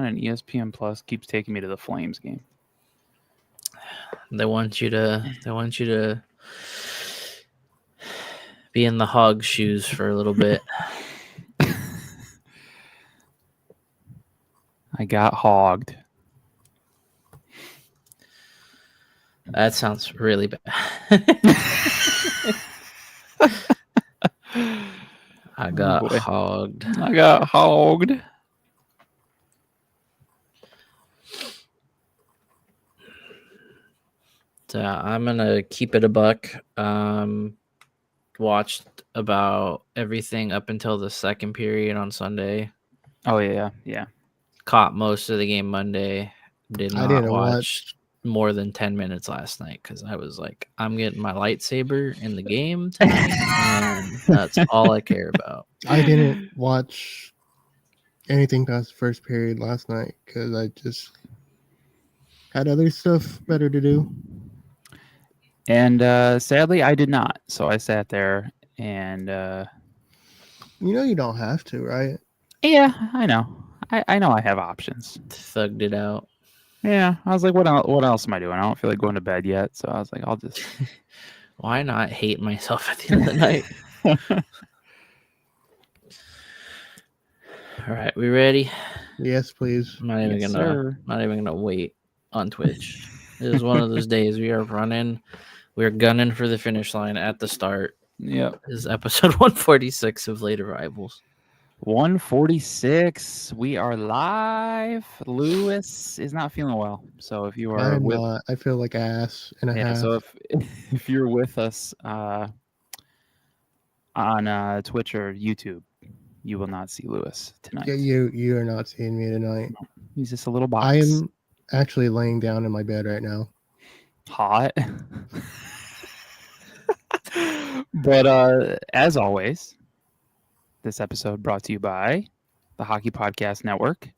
and ESPN Plus keeps taking me to the Flames game. They want you to be in the hog shoes for a little bit. I got hogged. That sounds really bad. I got hogged. I got hogged. So I'm gonna keep it a buck. Watched about everything up until the second period on Sunday. Oh yeah. Caught most of the game Monday. Did not watch more than 10 minutes last night because I was like, I'm getting my lightsaber in the game tonight, and that's all I care about. I didn't watch anything past the first period last night because I just had other stuff better to do. And sadly, I did not. So I sat there and... you don't have to, right? Yeah, I know. I know I have options. Thugged it out. Yeah, I was like, what else am I doing? I don't feel like going to bed yet. So I was like, I'll just... Why not hate myself at the end of the night? All right, we ready? Yes, please. I'm not even gonna wait on Twitch. It is one of those days we are gunning for the finish line at the start. Yep. This is episode 146 of Late Arrivals. 146. We are live. Lewis is not feeling well, so if you are I feel like ass and a half. So if you're with us on Twitch or YouTube, you will not see Lewis tonight. Yeah, you are not seeing me tonight. He's just a little box. I am actually laying down in my bed right now. Hot. But as always, this episode brought to you by the Hockey Podcast Network.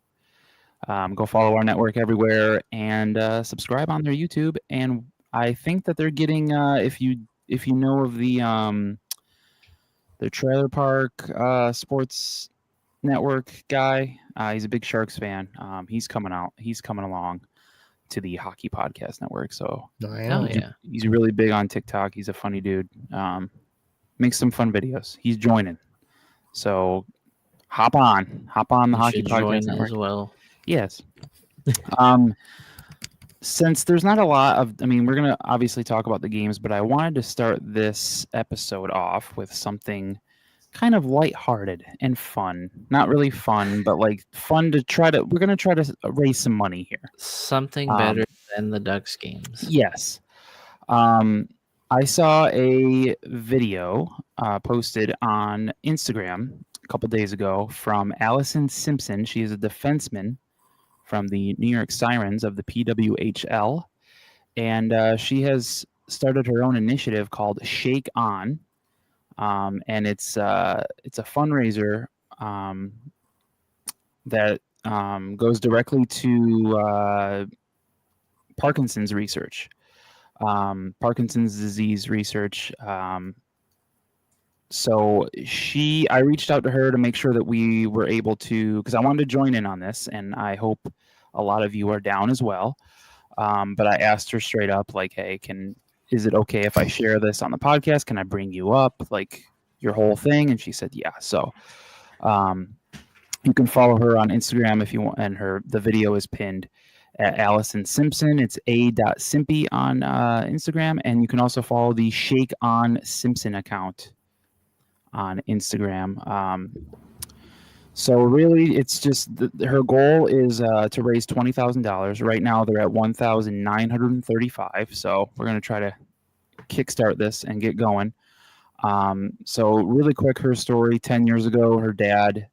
Go follow our network everywhere and subscribe on their YouTube. And I think that they're getting if you know of the Trailer Park Sports Network guy, he's a big Sharks fan. He's coming along to the Hockey Podcast Network. So he's really big on TikTok. He's a funny dude. Makes some fun videos. He's joining. So hop on the Hockey Podcast Network as well. Yes. Since there's not a lot of, we're going to obviously talk about the games, but I wanted to start this episode off with something kind of lighthearted and fun. Not really fun, but like fun to we're going to try to raise some money here. Something better than the Ducks games. Yes. I saw a video posted on Instagram a couple days ago from Allison Simpson. She is a defenseman from the New York Sirens of the PWHL, and she has started her own initiative called Shake On, and it's a fundraiser that goes directly to Parkinson's research. Parkinson's disease research. So I reached out to her to make sure that we were able to, because I wanted to join in on this, and I hope a lot of you are down as well. But I asked her straight up, like, hey, is it okay if I share this on the podcast? Can I bring you up, like, your whole thing? And she said, yeah. So you can follow her on Instagram if you want, and the video is pinned at Allison Simpson. It's a.simpy on Instagram, and you can also follow the Shake On Simpson account on Instagram. So really, it's just her goal is to raise $20,000. Right now, they're at $1,935. So we're going to try to kickstart this and get going. So really quick, her story: 10 years ago, her dad,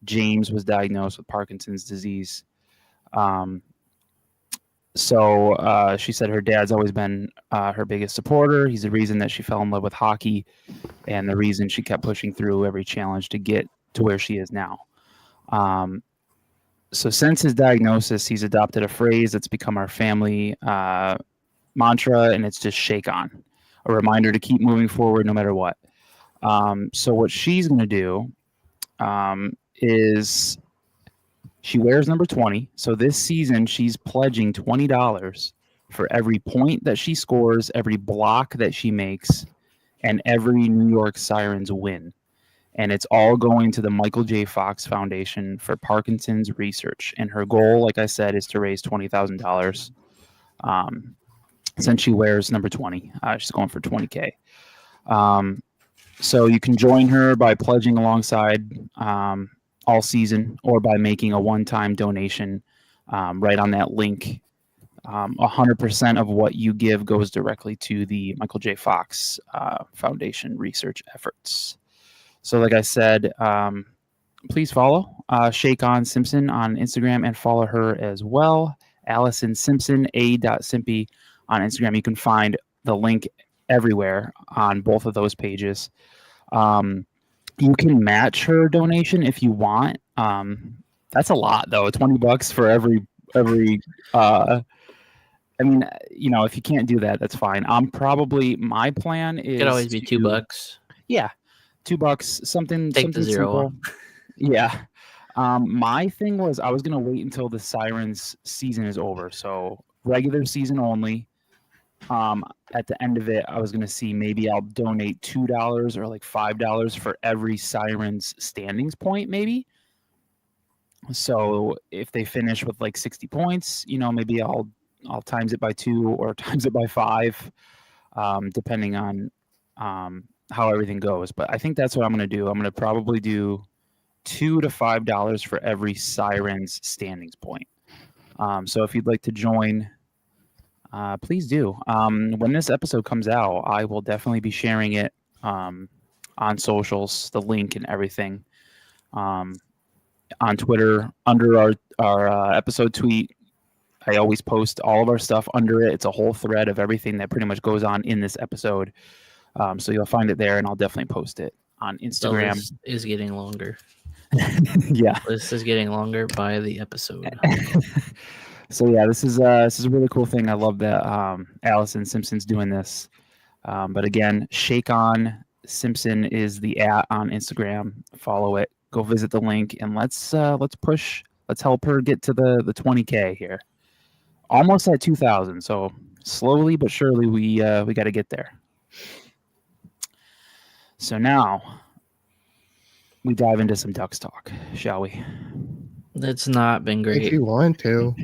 James, was diagnosed with Parkinson's disease. So she said her dad's always been her biggest supporter. He's the reason that she fell in love with hockey and the reason she kept pushing through every challenge to get to where she is now. So since his diagnosis, he's adopted a phrase that's become our family mantra, and it's just shake on, a reminder to keep moving forward no matter what. So what she's going to do is She wears number 20. So this season, she's pledging $20 for every point that she scores, every block that she makes, and every New York Sirens win. And it's all going to the Michael J. Fox Foundation for Parkinson's research. And her goal, like I said, is to raise $20,000. Since she wears number 20, she's going for $20K. So you can join her by pledging alongside all season, or by making a one-time donation right on that link. 100% of what you give goes directly to the Michael J. Fox Foundation research efforts. So like I said, please follow Shake On Simpson on Instagram and follow her as well. Allison Simpson, a.simpy on Instagram. You can find the link everywhere on both of those pages. You can match her donation if you want. That's a lot though. $20 for every I mean, if you can't do that, that's fine. My plan is, it could always be $2. Yeah. $2, something Take the zero. Yeah. My thing was I was going to wait until the Sirens season is over. So regular season only. At the end of it, I was going to see maybe I'll donate $2 or like $5 for every Sirens standings point, maybe. So if they finish with like 60 points, maybe I'll times it by 2 or times it by 5, depending on how everything goes. But I think that's what I'm going to do. I'm going to probably do $2 to $5 for every Sirens standings point. So if you'd like to join, please do. When this episode comes out, I will definitely be sharing it on socials, the link and everything. On Twitter, under our episode tweet, I always post all of our stuff under it. It's a whole thread of everything that pretty much goes on in this episode. So you'll find it there, and I'll definitely post it on Instagram. The list is getting longer. Yeah, the list is getting longer by the episode. So yeah, this is a really cool thing. I love that Allison Simpson's doing this. But again, Shake On Simpson is the @ on Instagram. Follow it. Go visit the link, and let's help her get to the 20K here. Almost at 2,000. So slowly but surely we got to get there. So now we dive into some Ducks talk, shall we? It's not been great. If you want to.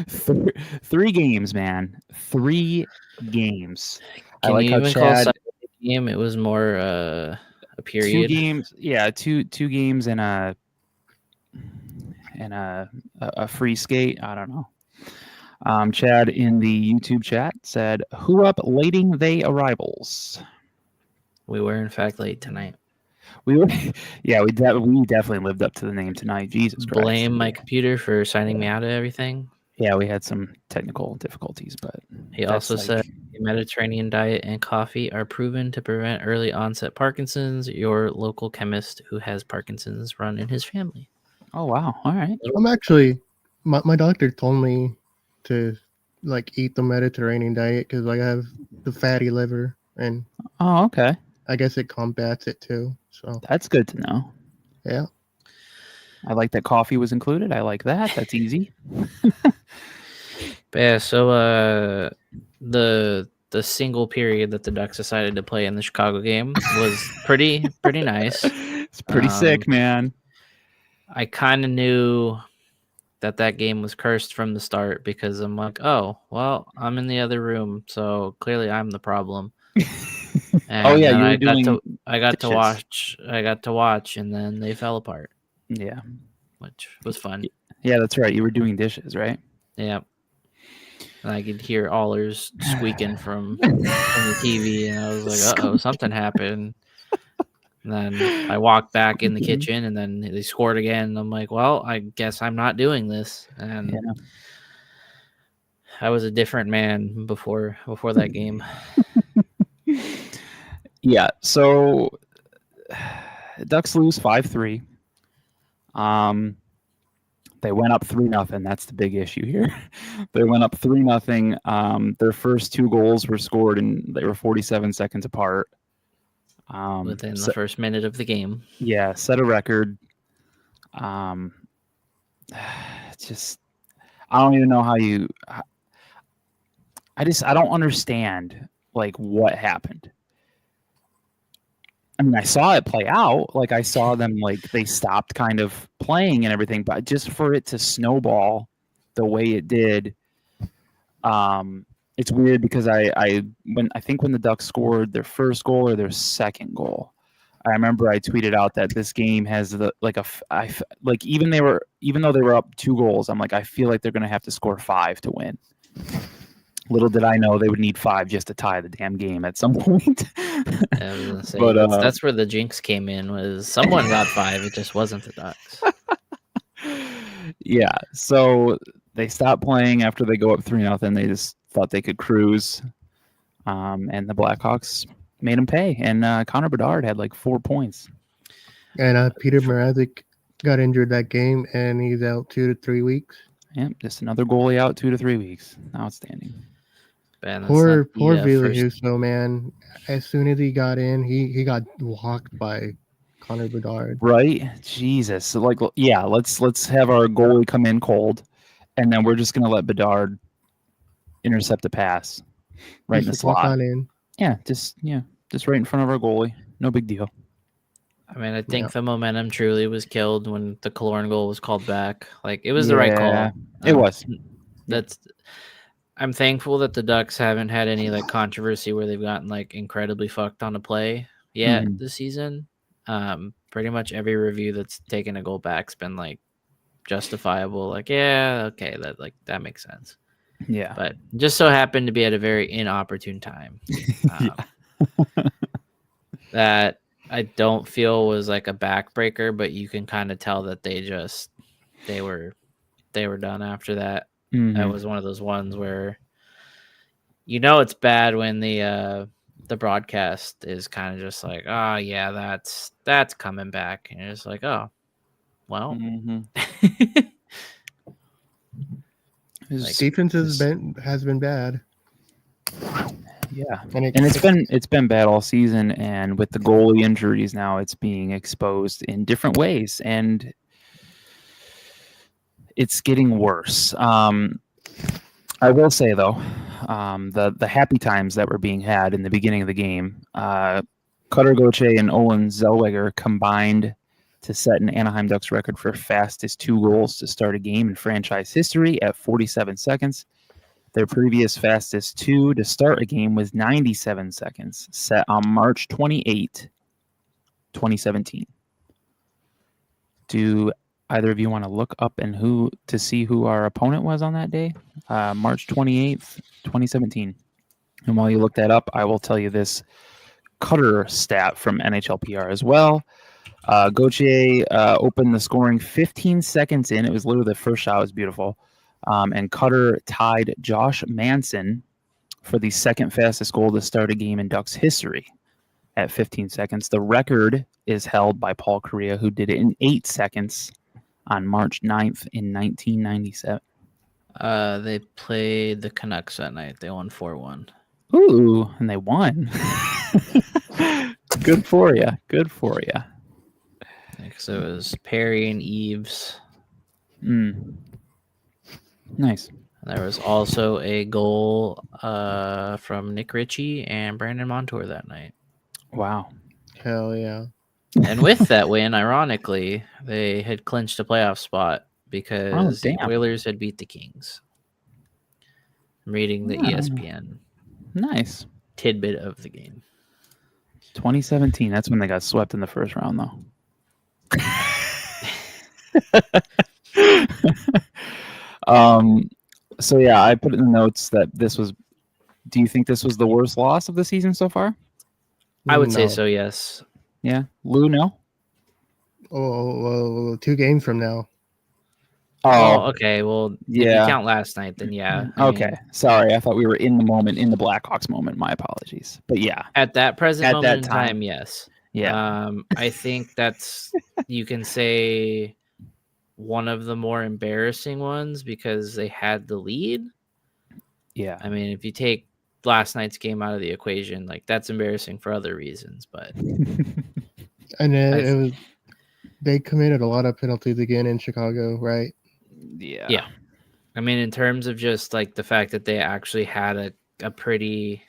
3 games, man. 3 games. Can you even call a game? It was more a period. 2 games. Yeah, two games and a free skate. I don't know. Chad in the YouTube chat said, "Who up lating they arrivals?" We were in fact late tonight. We were, yeah. We definitely lived up to the name tonight. Jesus Christ! Blame my computer for signing me out of everything. Yeah, we had some technical difficulties, but he also said the Mediterranean diet and coffee are proven to prevent early onset Parkinson's. Your local chemist who has Parkinson's run in his family. Oh wow! All right. I'm actually, my doctor told me to eat the Mediterranean diet because I have the fatty liver, and oh, okay. I guess it combats it too. So that's good to know. Yeah. I like that coffee was included. I like that. That's easy. Yeah, so the single period that the Ducks decided to play in the Chicago game was pretty nice. It's pretty sick, man. I kind of knew that game was cursed from the start because I'm like, oh, well, I'm in the other room, so clearly I'm the problem. And oh yeah, I got to watch, and then they fell apart. Yeah, which was fun. Yeah, that's right. You were doing dishes, right? Yeah. And I could hear Allers squeaking from the TV, and I was like, uh-oh, something happened. And then I walked back in the kitchen, and then they scored again. And I'm like, well, I guess I'm not doing this. And I was a different man before that game. Yeah, so Ducks lose 5-3. They went up 3-0. That's the big issue here. They went up 3-0. Their first 2 goals were scored, and they were 47 seconds apart. Within the first minute of the game. Yeah, set a record. I don't even know how you. I don't understand like what happened. I mean, I saw it play out. Like I saw them like they stopped kind of playing and everything, but just for it to snowball the way it did, it's weird because I think when the Ducks scored their first goal or their second goal, I remember I tweeted out that this game has even though they were up 2 goals, I'm like, I feel like they're going to have to score 5 to win. Little did I know they would need 5 just to tie the damn game at some point. I was gonna say, that's where the jinx came in. Was someone got 5? It just wasn't the Ducks. Yeah, so they stopped playing after they go up 3-0. They just thought they could cruise, and the Blackhawks made them pay. And Connor Bedard had like 4 points. And Peter Mrazek got injured that game, and he's out 2 to 3 weeks. Yeah, just another goalie out 2 to 3 weeks. Outstanding. Man, poor Ville Husso, man. As soon as he got in, he got walked by Connor Bedard. Right? Jesus. So like, yeah, let's have our goalie come in cold, and then we're just gonna let Bedard intercept a pass right in the slot. On in. Yeah, just right in front of our goalie. No big deal. I mean, I think the momentum truly was killed when the Killorn goal was called back. Like, it was the right call. It was. I'm thankful that the Ducks haven't had any like controversy where they've gotten like incredibly fucked on a play yet this season. Pretty much every review that's taken a goal back's been like justifiable. Like, yeah, okay, that makes sense. Yeah, but just so happened to be at a very inopportune time. That I don't feel was like a backbreaker, but you can kind of tell that they were done after that. That was one of those ones where it's bad when the broadcast is kind of just like, oh yeah, that's coming back, and you're just like, oh well. His defense has been bad. Yeah, and it's been bad all season, and with the goalie injuries now, it's being exposed in different ways, and it's getting worse. I will say though, the happy times that were being had in the beginning of the game, Cutter Gauthier and Olen Zellweger combined to set an Anaheim Ducks record for fastest 2 goals to start a game in franchise history at 47 seconds. Their previous fastest 2 to start a game was 97 seconds, set on March 28, 2017. Do either of you want to look up to see who our opponent was on that day? March 28th, 2017. And while you look that up, I will tell you this Cutter stat from NHLPR as well. Gauthier opened the scoring 15 seconds in. It was literally the first shot. It was beautiful. And Cutter tied Josh Manson for the second fastest goal to start a game in Ducks history at 15 seconds. The record is held by Paul Kariya, who did it in 8 seconds on March 9th in 1997. They played the Canucks that night. They won 4-1. Ooh, and they won. Good for you. Good for you. So it was Perry and Eves. Nice. There was also a goal from Nick Ritchie and Brandon Montour that night. Wow. Hell yeah. And with that win, ironically, they had clinched a playoff spot because the Oilers had beat the Kings. I'm reading the ESPN. Nice. Tidbit of the game. 2017. That's when they got swept in the first round, though. So yeah, I put in the notes that this was. Do you think this was the worst loss of the season so far? I would say so. Yes. Yeah, Lou, no. Oh, 2 games from now. Oh, okay. Well, if you count last night, then yeah. Okay, sorry. I thought we were in the moment, in the Blackhawks moment. My apologies. But yeah, at that present moment in time, yes. Yeah. I think that's, you can say, one of the more embarrassing ones because they had the lead. Yeah. I mean, if you take last night's game out of the equation, like, that's embarrassing for other reasons, but and then they committed a lot of penalties again in Chicago, right? Yeah. I mean, in terms of just like the fact that they actually had a pretty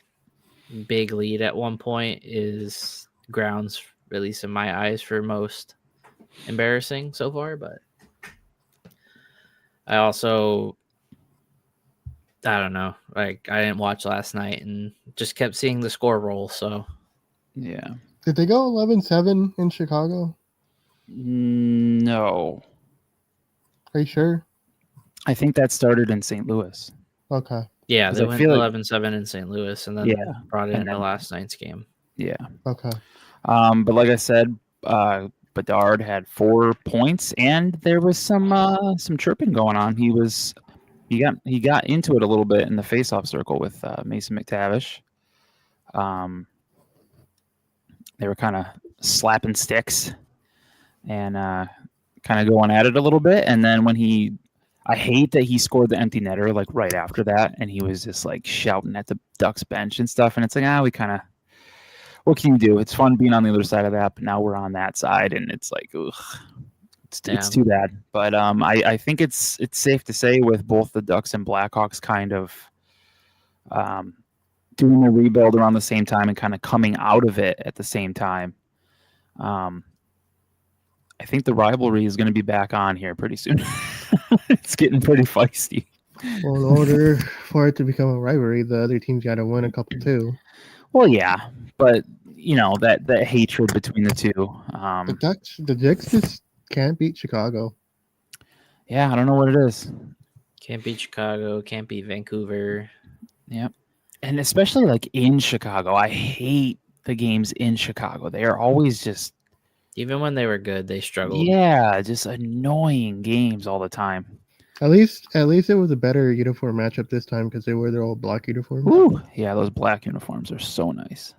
big lead at one point is grounds, at least in my eyes, for most embarrassing so far. But I also, I don't know, like I didn't watch last night and just kept seeing the score roll. So yeah. Did they go 11-7 in Chicago? No. Are you sure? I think that started in St. Louis. Okay. yeah, they I went feel like- 11-7 in St. Louis and then Yeah, brought it and into then- last night's game. Yeah. Okay. But like I said, Bedard had 4 points, and there was some chirping going on. He got into it a little bit in the faceoff circle with Mason McTavish. They were kind of slapping sticks and kind of going at it a little bit. And then when I hate that he scored the empty netter like right after that, and he was just like shouting at the Ducks bench and stuff. And it's like, what can you do? It's fun being on the other side of that, but now we're on that side, and it's like, ugh, it's too bad. But I think it's safe to say with both the Ducks and Blackhawks kind of doing a rebuild around the same time and kind of coming out of it at the same time. I think the rivalry is going to be back on here pretty soon. It's getting pretty feisty. Well, in order for it to become a rivalry, the other team's got to win a couple too. Well, yeah, but that hatred between the two. The Ducks just can't beat Chicago. Yeah, I don't know what it is. Can't beat Chicago, can't beat Vancouver. Yep. And especially like in Chicago, I hate the games in Chicago. They are always just, even when they were good, they struggled. Yeah, just annoying games all the time. At least it was a better uniform matchup this time because they wore their old black uniforms. Ooh, yeah, those black uniforms are so nice.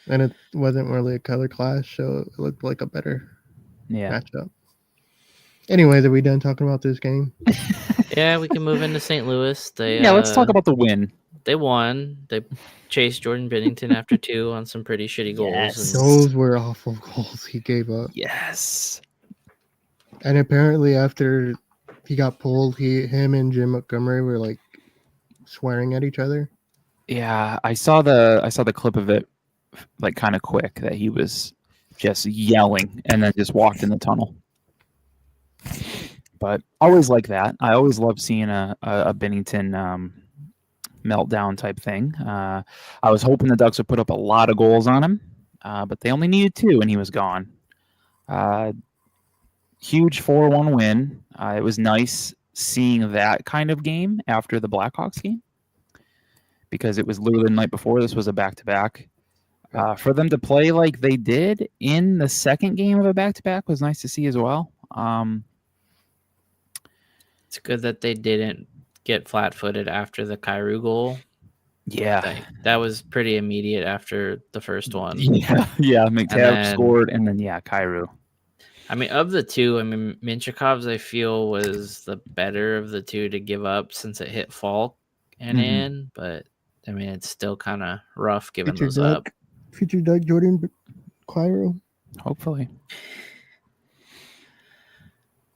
And it wasn't really a color clash, so it looked like a better matchup. Anyways, are we done talking about this game? Yeah, we can move into St. Louis. Let's talk about the win. They won. They chased Jordan Binnington after 2 on some pretty shitty goals. Yes. Those were awful goals he gave up. Yes. And apparently after he got pulled, him and Jim Montgomery were like swearing at each other. Yeah, I saw the clip of it like kind of quick that he was just yelling and then just walked in the tunnel. But always like that. I always love seeing a Binnington meltdown type thing. I was hoping the Ducks would put up a lot of goals on him, but they only needed 2 and he was gone. Huge 4-1 win. It was nice seeing that kind of game after the Blackhawks game because it was literally the night before. This was a back-to-back. For them to play like they did in the second game of a back-to-back was nice to see as well. It's good that they didn't get flat-footed after the Kyrou goal. Yeah. That was pretty immediate after the first one. Yeah. McTavish scored, and then, Kyrou. I mean, of the two, Minchikov's, I feel, was the better of the two to give up since it hit Falk and in. But, I mean, it's still kind of rough giving those up. Future Doug Jordan Kyrou. Hopefully.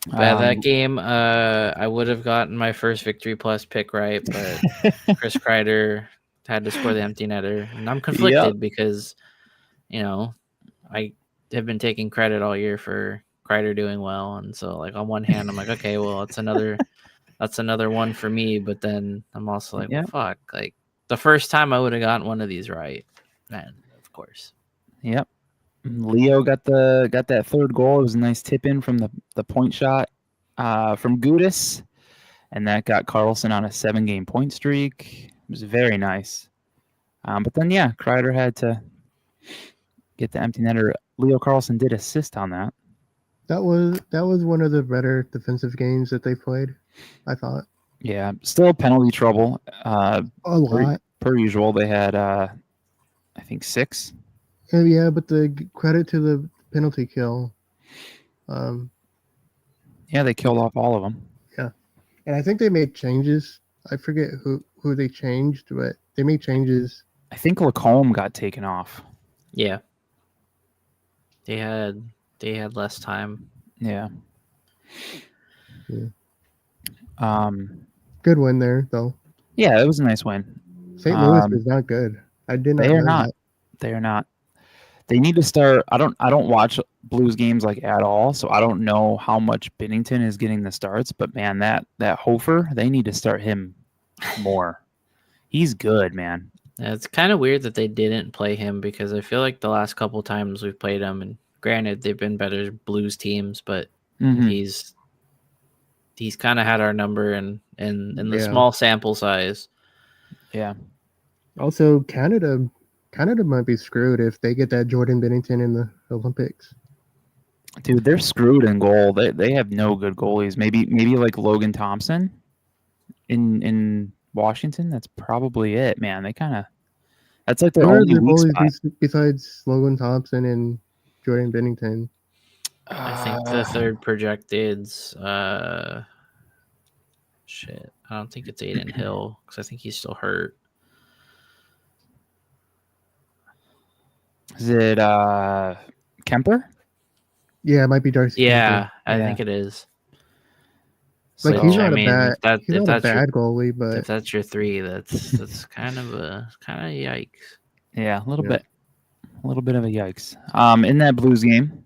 But that game, I would have gotten my first Victory Plus pick right, but Chris Kreider had to score the empty netter. And I'm conflicted because, I have been taking credit all year for Kreider doing well. And so, like, on one hand, I'm like, okay, well, that's another one for me. But then I'm also like, well, fuck. Like, the first time I would have gotten one of these right. Man, of course. Yep. Leo got that third goal. It was a nice tip in from the point shot from Gudis, and that got Carlson on a 7-game point streak. It was very nice. But then Kreider had to get the empty netter. Leo Carlson did assist on that. That was one of the better defensive games that they played, I thought. Yeah, still penalty trouble. A lot. Per usual, they had I think 6. Yeah, but the credit to the penalty kill. They killed off all of them. Yeah, and I think they made changes. I forget who they changed, but they made changes. I think Lacombe got taken off. Yeah, they had less time. Yeah. Good win there, though. Yeah, it was a nice win. St. Louis is not good. I did not They are know not. that. They are not. They need to start. I don't watch Blues games like at all, so I don't know how much Binnington is getting the starts. But man, that Hofer, they need to start him more. He's good, man. Yeah, it's kind of weird that they didn't play him because I feel like the last couple times we've played him, and granted they've been better Blues teams, but he's kind of had our number in the small sample size. Yeah. Also, Canada might be screwed if they get that Jordan Binnington in the Olympics. Dude, they're screwed in goal. They have no good goalies. Maybe like Logan Thompson in Washington. That's probably it, man. They kind of that's like their only weak spot. Besides Logan Thompson and Jordan Binnington. I think the third projected's shit. I don't think it's Aiden Hill because I think he's still hurt. Is it Kemper? Yeah, it might be Darcy. Yeah, Kemper. I think it is. Like he's not a bad goalie, but if that's your three, that's kind of yikes. Yeah, a little bit of a yikes. In that Blues game,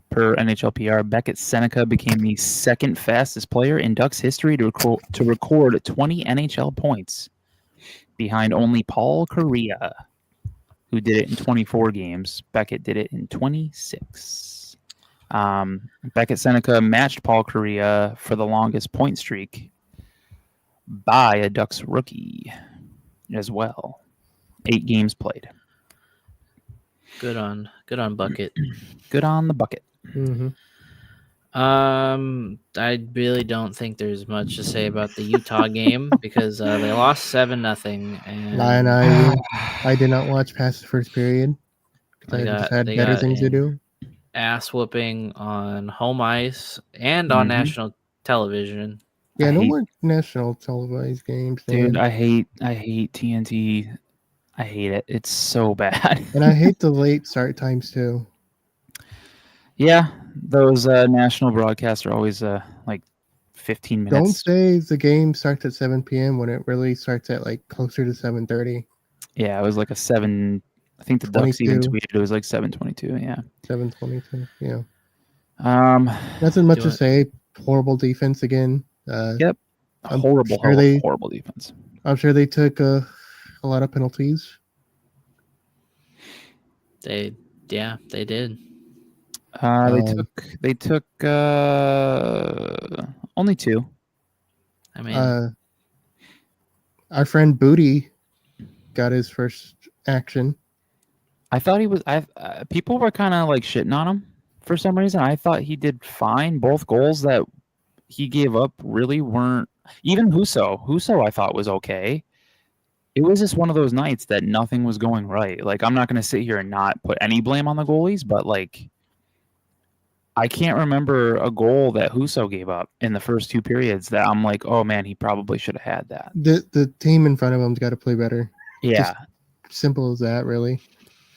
per NHLPR, Beckett Seneca became the second fastest player in Ducks history to record 20 NHL points, behind only Paul Kariya, who did it in 24 games. Beckett did it in 26. Beckett Seneca matched Paul Kariya for the longest point streak by a Ducks rookie as well. 8 games played. Good on Bucket. Good on the Bucket. Mm-hmm. I really don't think there's much to say about the Utah game because they lost 7-0. And I did not watch past the first period because I just had better things to do. Ass whooping on home ice and on national television. Yeah, no more national televised games. Dude, I hate TNT. I hate it. It's so bad. And I hate the late start times too. Yeah, those national broadcasts are always like 15 minutes. Don't say the game starts at 7 p.m. when it really starts at like closer to 7:30. Yeah, it was like a 7. I think the Ducks even tweeted it was like 7:22. Yeah, 7:22. Yeah. Nothing much to say. Horrible defense again. Yep. Horrible defense. I'm sure they took a lot of penalties. They did. They took only 2. I mean, our friend Booty got his first action. I thought he was. People were kind of like shitting on him for some reason. I thought he did fine. Both goals that he gave up really weren't. Even Husso, I thought was okay. It was just one of those nights that nothing was going right. Like, I'm not going to sit here and not put any blame on the goalies, but like, I can't remember a goal that Husso gave up in the first 2 periods that I'm like, oh man, he probably should have had that. The team in front of him's got to play better. Yeah, just simple as that, really.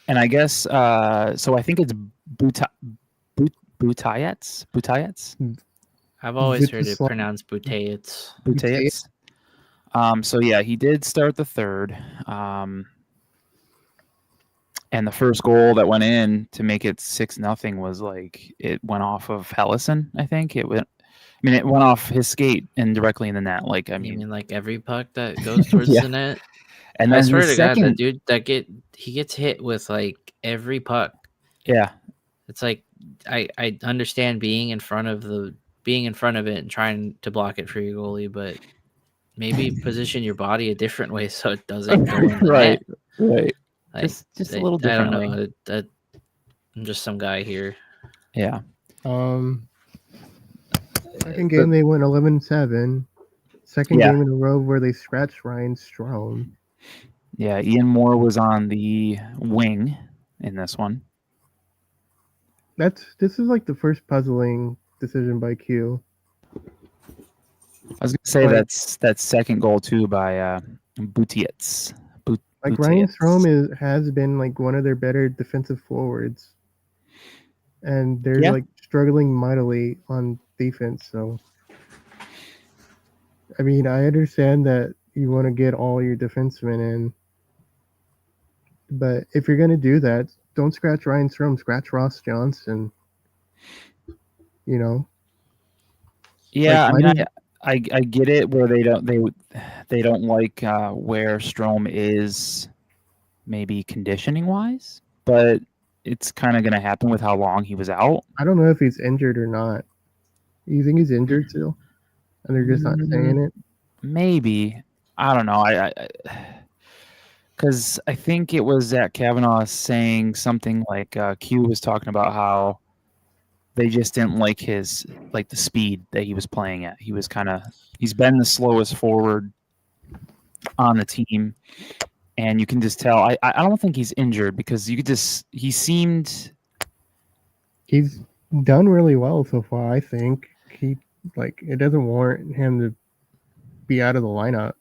And I guess so. I think it's Butayets. I've always heard it pronounced Butayets. Butayets. So yeah, he did start the third. And the first goal that went in to make it 6-0 was like it went off of Helleson. I think it went. I mean, it went off his skate and directly in the net. Like, I mean, you mean like every puck that goes towards the net? And then I swear to God, that dude he gets hit with like every puck. Yeah, it's like I understand being in front of it and trying to block it for your goalie, but maybe position your body a different way so it doesn't go in the net. Right. Like, just a little different. I don't know. I'm just some guy here. Yeah. Second game they went 11-7. Second game in a row where they scratched Ryan Strome. Yeah, Ian Moore was on the wing in this one. This is like the first puzzling decision by Q. I was gonna say that's second goal too by Butayets. Ryan Strome has been like one of their better defensive forwards, and they're like struggling mightily on defense. So I mean, I understand that you want to get all your defensemen in, but if you're going to do that, don't scratch Ryan Strome, scratch Ross Johnson. You know. Yeah, like, I get it where they don't like where Strome is, maybe conditioning wise, but it's kind of going to happen with how long he was out. I don't know if he's injured or not. You think he's injured still, and they're just not saying it? Maybe. I don't know. Because I think it was Zach Kavanaugh saying something like Q was talking about how they just didn't like the speed that he was playing at. He's been the slowest forward on the team, and you can just tell. I don't think he's injured because he's done really well so far. I think it doesn't warrant him to be out of the lineup.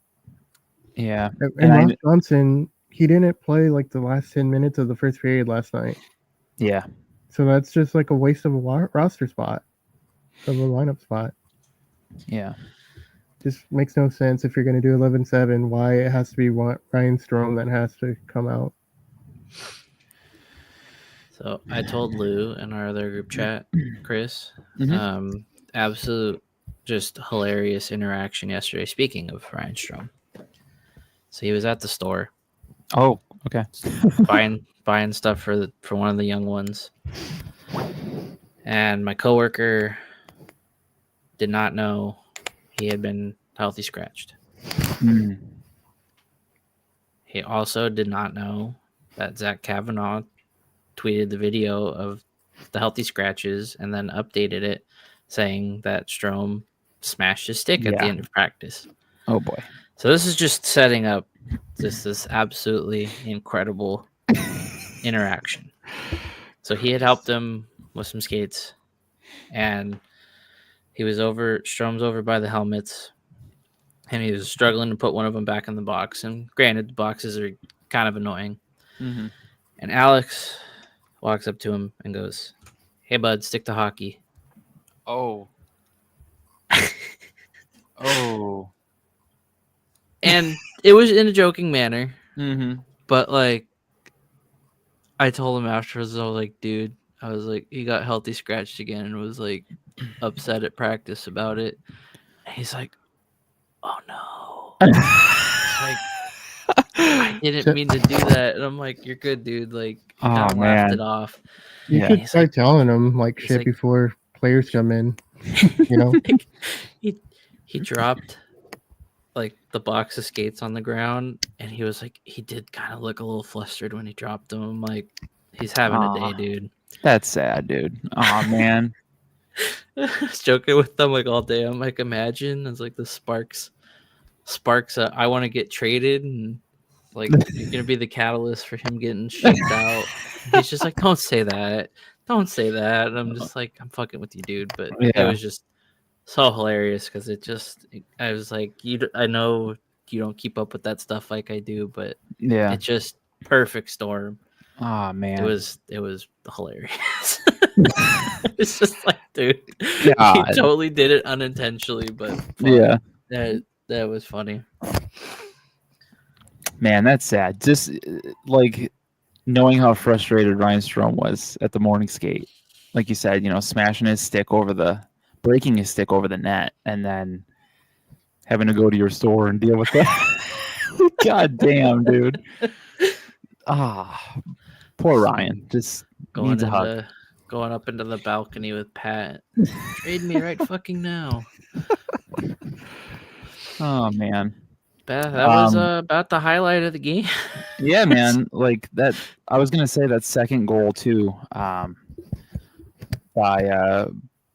Yeah, and Ross Johnson, he didn't play like the last 10 minutes of the first period last night. Yeah. So that's just like a waste of a roster spot, of a lineup spot. Yeah. Just makes no sense if you're going to do 11-7, why it has to be Ryan Strome that has to come out. So I told Lou in our other group chat, Chris, absolute just hilarious interaction yesterday. Speaking of Ryan Strome. So he was at the store. Oh, okay. buying stuff for one of the young ones. And my coworker did not know he had been healthy scratched. He also did not know that Zach Kavanaugh tweeted the video of the healthy scratches and then updated it saying that Strome smashed his stick at the end of practice. Oh boy. So this is just setting up this absolutely incredible interaction. So he had helped him with some skates, and Strome's over by the helmets, and he was struggling to put one of them back in the box. And granted, the boxes are kind of annoying. Mm-hmm. And Alex walks up to him and goes, "Hey, bud, stick to hockey." Oh. Oh. And it was in a joking manner. Mm-hmm. But, like, I told him afterwards, I was like, dude, he got healthy scratched again and was, like, upset at practice about it. And he's like, oh, no. I didn't mean to do that. And I'm like, you're good, dude. Like, he kind of laughed it off. You could start telling him, like, shit before players come in, you know? He dropped, like, the box of skates on the ground, and he was like, he did kind of look a little flustered when he dropped them. I'm like, he's having a day, dude. That's sad, dude. Oh, man. I was joking with them, like, all day. I'm like, imagine it's like the Sparks I want to get traded, and like you're gonna be the catalyst for him getting shipped out. He's just like, don't say that. And I'm just like, I'm fucking with you, dude. But it was just so hilarious because I was like, I know you don't keep up with that stuff like I do, but it's just perfect storm. Oh man, it was hilarious. It's just like, dude, God. He totally did it unintentionally, but yeah, that was funny. Man, that's sad. Just like knowing how frustrated Ryan Strome was at the morning skate, like you said, breaking his stick over the net, and then having to go to your store and deal with that. God damn, dude. Poor Ryan. Just needs a hug. Going up into the balcony with Pat. Trade me right fucking now. Oh man. That was about the highlight of the game. Yeah, man. Like that. I was gonna say that second goal too, by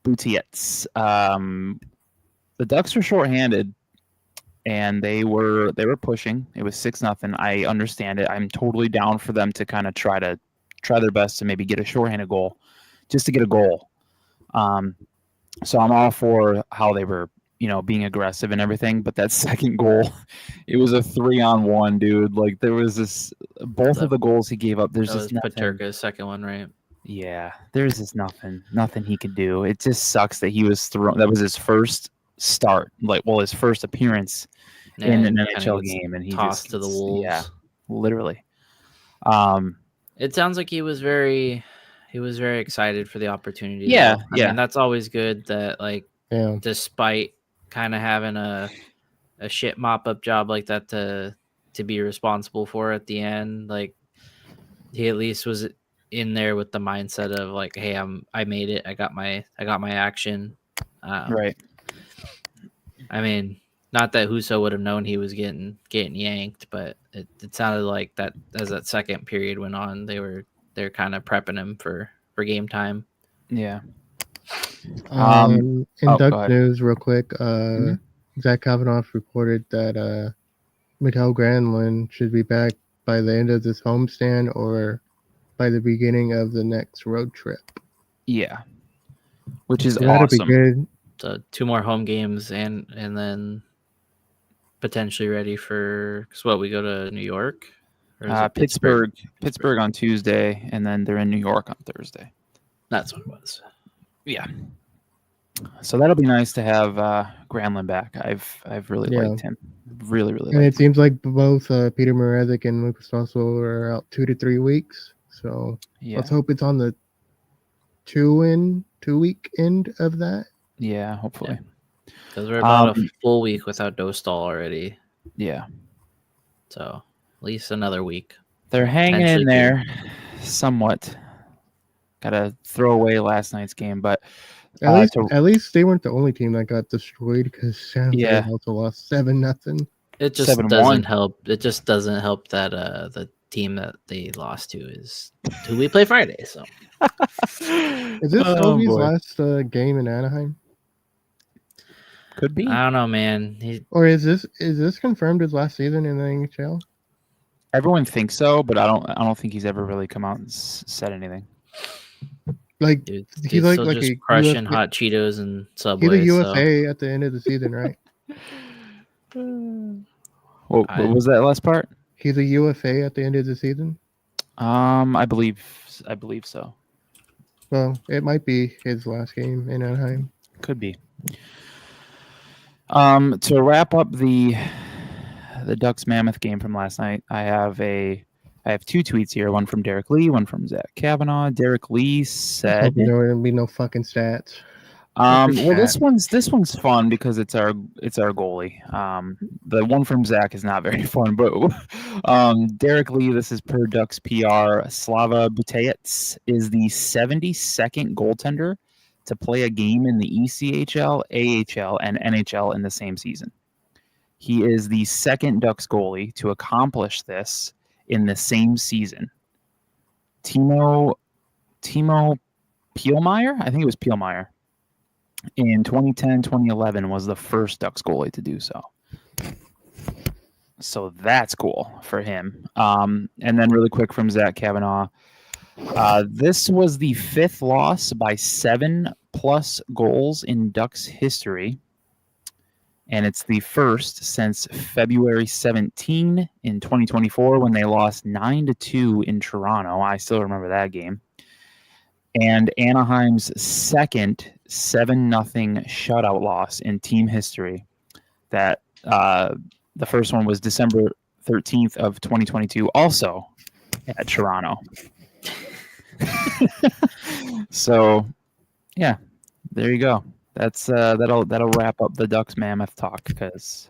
Butiets. The Ducks were shorthanded, and they were pushing. It was 6-0. I understand it. I'm totally down for them to kind of try their best to maybe get a shorthanded goal, just to get a goal. So I'm all for how they were, being aggressive and everything. But that second goal, it was a 3-on-1, dude. Like there was both of the goals he gave up. There's just Peterka's second one, right? Yeah, there's just nothing he could do. It just sucks that he was thrown. That was his first start, his first appearance in an NHL game, and he tossed to the Wolves. Literally. It sounds like he was very excited for the opportunity. Yeah, I mean, that's always good. That despite kind of having a shit mop up job like that to be responsible for at the end, like he at least was in there with the mindset of like, hey, I made it. I got my action. Right. I mean, not that Husso would have known he was getting yanked, but it sounded like that as that second period went on, they're kind of prepping him for game time. Yeah. In Duck news, real quick, Zach Kavanaugh reported that Mikael Granlund should be back by the end of this homestand or by the beginning of the next road trip. Yeah, which is that'll awesome. Be good. So 2 more home games and then potentially ready for we go to New York, or Pittsburgh on Tuesday, and then they're in New York on Thursday. That's what it was. Yeah. So that'll be nice to have Granlund back. I've really liked him. Really, really. And it seems like both Peter Mrazek and Lucas Fossil are out 2 to 3 weeks. So let's hope it's on the 2 week end of that. Yeah, hopefully. Because we're about a full week without Dostal already. Yeah. So at least another week. They're hanging in there somewhat. Got to throw away last night's game, but at least they weren't the only team that got destroyed because San Jose also lost 7-0. It just 7-1. Doesn't help. It just doesn't help that the team that they lost to is who we play Friday. So is this Ovi's last game in Anaheim? Could be. I don't know, man. Or is this confirmed his last season in the NHL? Everyone thinks so, but I don't think he's ever really come out and said anything. Like dude, he's like just crushing hot Cheetos and Subway. He's a UFA at the end of the season, right? What was that last part? He's a UFA at the end of the season. I believe so. Well, it might be his last game in Anaheim. Could be. To wrap up the Ducks Mammoth game from last night, I have 2 tweets here. One from Derek Lee, one from Zach Kavanaugh. Derek Lee said, "There will be no fucking stats." Well, this one's fun because it's our goalie. The one from Zach is not very fun, but Derek Lee, this is per Ducks PR. Slava Buteyets is the 72nd goaltender to play a game in the ECHL, AHL, and NHL in the same season. He is the second Ducks goalie to accomplish this in the same season. Timo Pielmeyer, I think it was Pielmeyer, in 2010-2011 was the first Ducks goalie to do so. So that's cool for him. And then really quick from Zach Kavanaugh, this was the 5th loss by 7+ goals in Ducks history. And it's the first since February 17 in 2024 when they lost 9-2 in Toronto. I still remember that game. And Anaheim's second 7-0 shutout loss in team history. That the first one was December 13th of 2022, also at Toronto. So, yeah, there you go. That's that'll wrap up the Ducks Mammoth talk because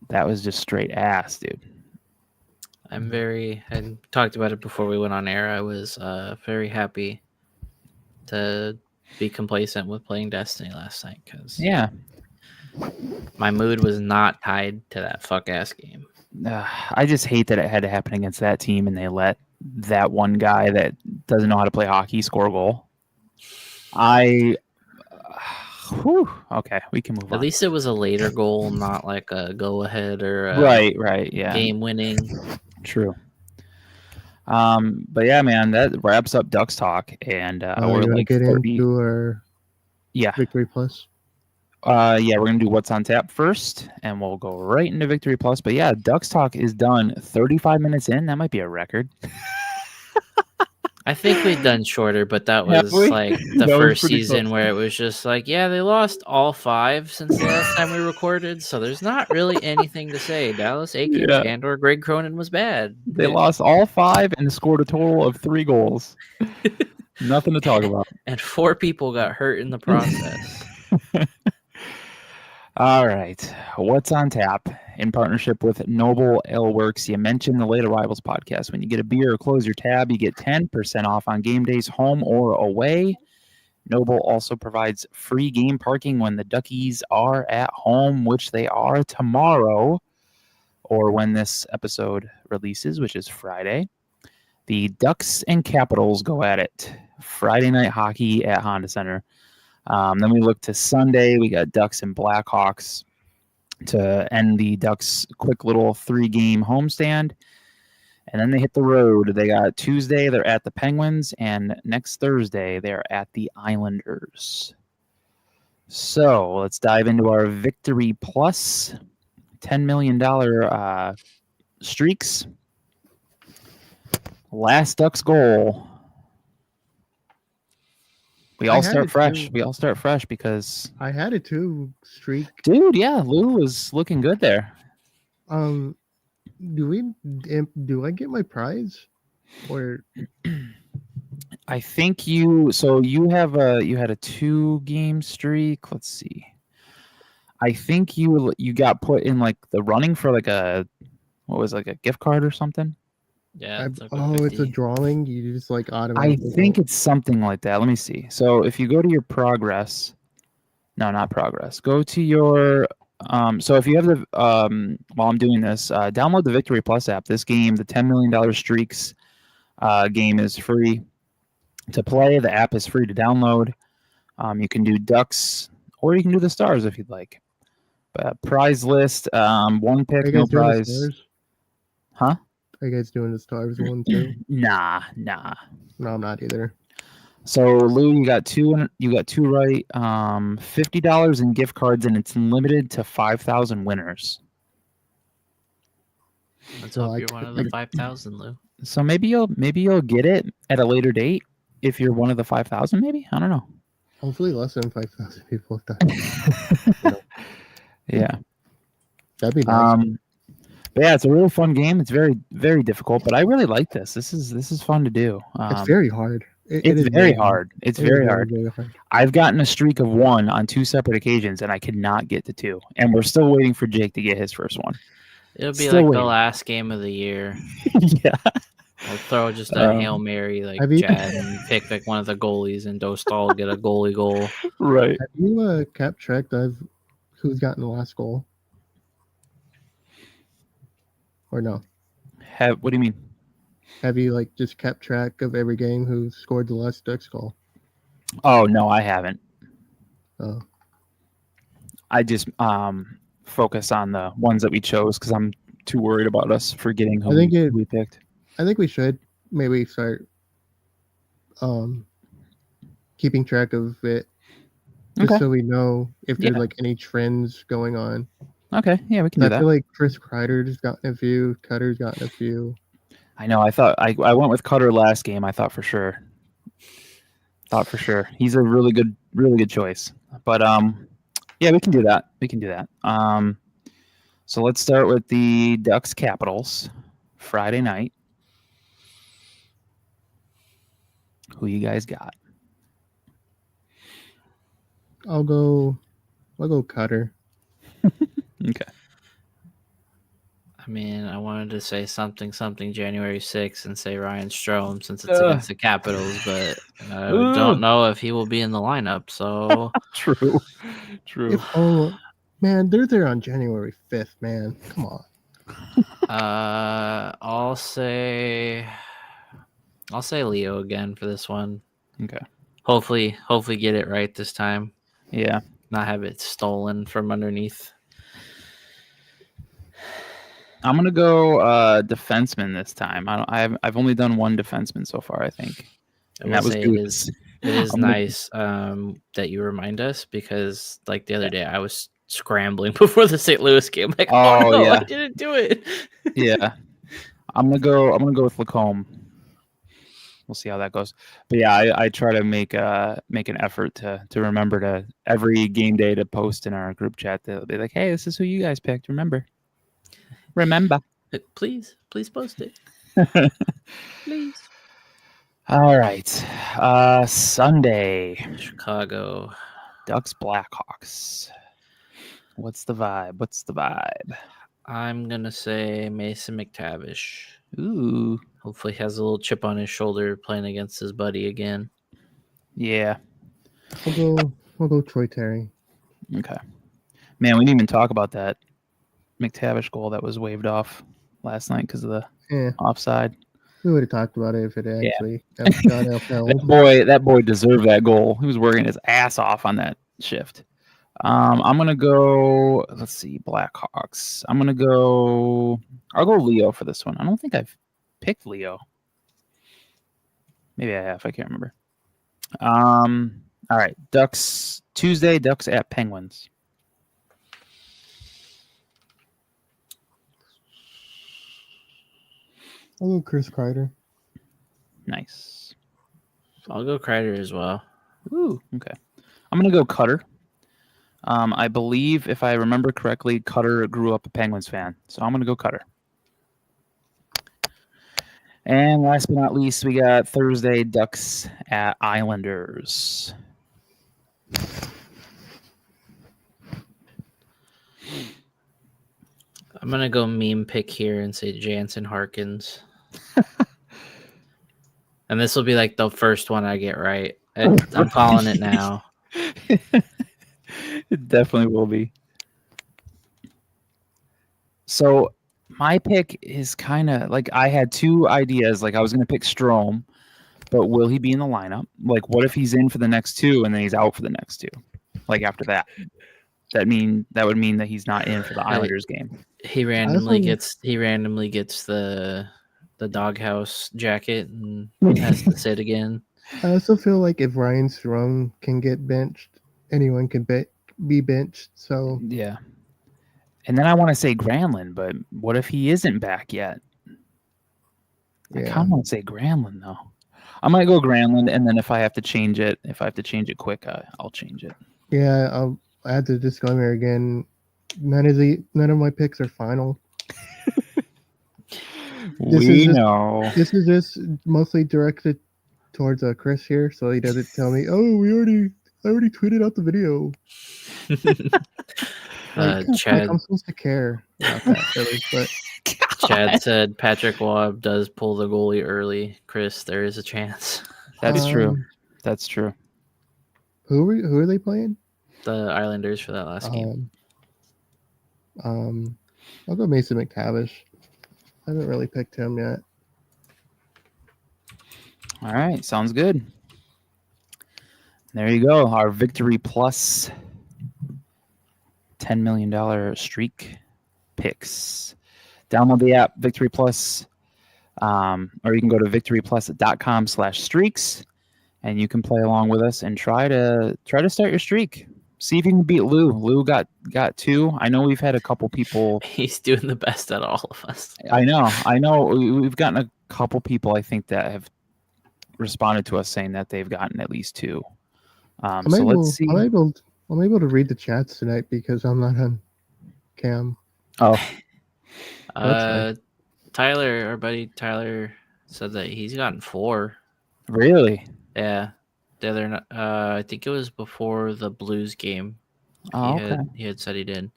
that was just straight ass, dude. I talked about it before we went on air. I was very happy to be complacent with playing Destiny last night because my mood was not tied to that fuck ass game. I just hate that it had to happen against that team and they let that one guy that doesn't know how to play hockey score a goal. Okay, we can move on. At least it was a later goal, not like a go ahead or right, yeah, game winning. True. But yeah, man, that wraps up Ducks talk, and we're like get into our Victory Plus. We're gonna do what's on tap first, and we'll go right into Victory Plus. But yeah, Ducks talk is done 35 minutes in. That might be a record. I think we've done shorter, but that was like the first season close. Where it was just like, yeah, they lost all 5 since the last time we recorded, so there's not really anything to say. Dallas Eakins and or Greg Cronin was bad. They lost all 5 and scored a total of 3 goals. Nothing to talk about. And 4 people got hurt in the process. All right. What's on tap? In partnership with Noble Ale Works, you mentioned the Late Arrivals podcast. When you get a beer or close your tab, you get 10% off on game days, home or away. Noble also provides free game parking when the Duckies are at home, which they are tomorrow, or when this episode releases, which is Friday. The Ducks and Capitals go at it. Friday night hockey at Honda Center. Then we look to Sunday. We got Ducks and Blackhawks to end the Ducks' quick little 3-game homestand. And then they hit the road. They got Tuesday, they're at the Penguins. And next Thursday, they're at the Islanders. So let's dive into our Victory Plus $10 million streaks. Last Ducks goal. We all start fresh. We all start fresh because I had a 2 streak. Dude, yeah, Lou was looking good there. Do I get my prize? Or I think you had a 2-game streak. Let's see. I think you got put in like the running for like a gift card or something. Yeah. It's a drawing. You just like automatically. I think it's something like that. Let me see. So if you go to your progress, no, not progress. Go to your so if you have the while I'm doing this, download the Victory Plus app. This game, the $10 million streaks game, is free to play. The app is free to download. You can do Ducks or you can do the Stars if you'd like. But prize list, 1 pick, no prize. Huh? Are you guys doing the Stars one too? Nah. No, I'm not either. So Lou, you got two right. $50 in gift cards, and it's limited to 5,000 winners. Let's hope you're one of the 5,000, Lou. So maybe you'll get it at a later date if you're one of the 5,000. Maybe, I don't know. Hopefully, less than 5,000 people have done. Yeah, that'd be nice. But yeah, it's a really fun game. It's very, very difficult, but I really like this. This is fun to do. It's very hard. It's very hard. It's very hard. I've gotten a streak of 1 on 2 separate occasions, and I could not get to 2. And we're still waiting for Jake to get his first one. It'll be still like the last game of the year. Yeah. I'll throw just a Hail Mary like Chad and pick like one of the goalies, and Dostal get a goalie goal. Right. Have you kept track of who's gotten the last goal? Or no? What do you mean? Have you just kept track of every game who scored the last Ducks goal? Oh no, I haven't. Oh. I just focus on the ones that we chose because I'm too worried about us forgetting who we picked. I think we should maybe start keeping track of it just so we know if there's any trends going on. Okay, yeah, we can do that. I feel like Chris Kreider's gotten a few, Cutter's gotten a few. I know. I thought I went with Cutter last game. I thought for sure. He's a really good choice. But yeah, we can do that. So let's start with the Ducks Capitals Friday night. Who you guys got? I'll go Cutter. Okay. I mean, I wanted to say something January 6th and say Ryan Strome since it's against the Capitals, but I don't know if he will be in the lineup. So True. Man, they're there on January 5th, man. Come on. I'll say Leo again for this one. Okay. Hopefully get it right this time. Yeah. Not have it stolen from underneath. I'm gonna go defenseman this time. I've only done 1 defenseman so far, I think. And that was good. It is nice that you remind us because like the other day I was scrambling before the St. Louis game. Like, oh no, I didn't do it. Yeah. I'm gonna go with Lacombe. we'll see how that goes. But yeah, I try to make an effort to remember to every game day to post in our group chat. They'll be like, hey, this is who you guys picked. Remember. Please post it. Please. All right. Sunday. Chicago. Ducks Blackhawks. What's the vibe? I'm gonna say Mason McTavish. Ooh. Hopefully he has a little chip on his shoulder playing against his buddy again. Yeah. We'll go Troy Terry. Okay. Man, we didn't even talk about that McTavish goal that was waved off last night because of the offside. We would have talked about it if it actually got upheld. That boy deserved that goal. He was working his ass off on that shift. I'm gonna go. Let's see, Blackhawks. I'll go Leo for this one. I don't think I've picked Leo. Maybe I have. I can't remember. All right, Ducks Tuesday. Ducks at Penguins. I'll go Chris Kreider. Nice. I'll go Kreider as well. Ooh, okay. I'm gonna go Cutter. I believe, if I remember correctly, Cutter grew up a Penguins fan, so I'm gonna go Cutter. And last but not least, we got Thursday Ducks at Islanders. I'm gonna go meme pick here and say Jansen Harkins. And this will be like the first one I get right. I'm calling it now. It definitely will be. So my pick is kind of like, I had two ideas. Like, I was going to pick Strome, but will he be in the lineup? Like, what if he's in for the next two and then he's out for the next two? Like, after that, that would mean that he's not in for the Islanders game. He randomly gets the doghouse jacket and has to sit again. I also feel like if Ryan Strome can get benched, anyone can be benched. So yeah. And then I want to say Granlund, but what if he isn't back yet? I kind of want to say Granlund though. I might go Granlund, and then if I have to change it quick, I'll change it. Yeah, I'll add the disclaimer again. None of my picks are final. This is just mostly directed towards Chris here, so he doesn't tell me, "Oh, I already tweeted out the video." Chad, I'm supposed to care about that, really, but Chad said Patrick Waugh does pull the goalie early. Chris, there is a chance. That's true. That's true. Who are they playing? The Islanders for that last game. I'll go Mason McTavish. I haven't really picked him yet. All right, sounds good. There you go. Our Victory Plus $10 million streak picks. Download the app Victory Plus, or you can go to victoryplus.com/streaks, and you can play along with us and try to start your streak. See if you can beat Lou. Lou got 2. I know we've had a couple people. He's doing the best at all of us. I know. We've gotten a couple people, I think, that have responded to us saying that they've gotten at least 2. Let's see. I'm able to read the chats tonight because I'm not on cam. Oh. Tyler, our buddy Tyler, said that he's gotten 4. Really? Yeah. The other, I think it was before the Blues game. He had said he did.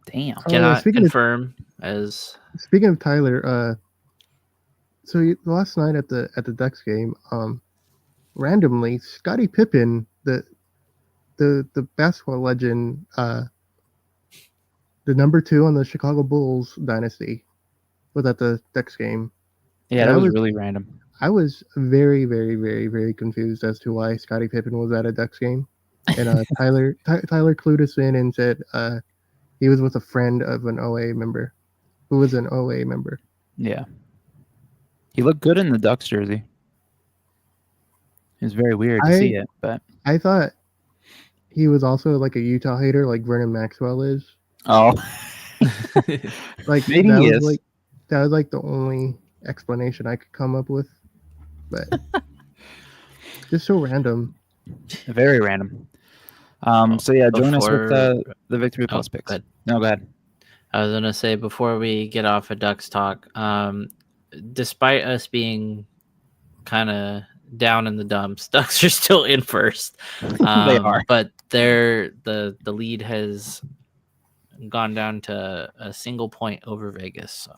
Damn. Cannot confirm as. Speaking of Tyler, so last night at the Ducks game, randomly Scottie Pippen, the basketball legend, the number 2 on the Chicago Bulls dynasty, was at the Ducks game. Yeah, that was really random. I was very, very, very, very confused as to why Scottie Pippen was at a Ducks game. And Tyler clued us in and said he was with a friend of an OA member who was an OA member. Yeah. He looked good in the Ducks jersey. It was very weird to see it, but I thought he was also like a Utah hater like Vernon Maxwell is. Oh. Like maybe he is. That was like the only explanation I could come up with. but just so random. Very random. So yeah, join us with the Victory Plus picks. No, go ahead. I was gonna say before we get off of Ducks talk, despite us being kind of down in the dumps, Ducks are still in first. They are, but the lead has gone down to a single point over Vegas. So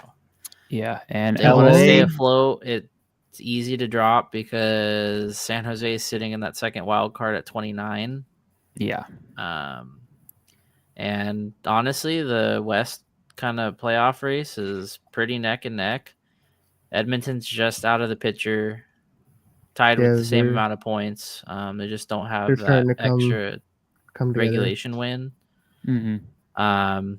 yeah, and they want to stay afloat. It's easy to drop because San Jose is sitting in that second wild card at 29. Yeah. And honestly, the West kind of playoff race is pretty neck and neck. Edmonton's just out of the picture, tied with the same amount of points. They just don't have that extra regulation win. Mm-hmm.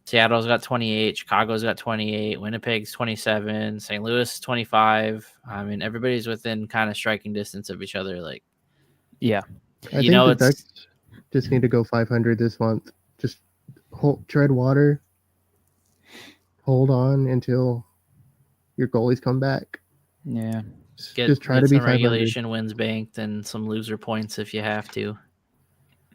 Seattle's got 28, Chicago's got 28, Winnipeg's 27, St. Louis is 25. I mean, everybody's within kind of striking distance of each other. Like, yeah, I think the Ducks just need to go 500 this month. Just tread water, hold on until your goalies come back. Yeah, just try to be 500. Regulation wins banked and some loser points if you have to.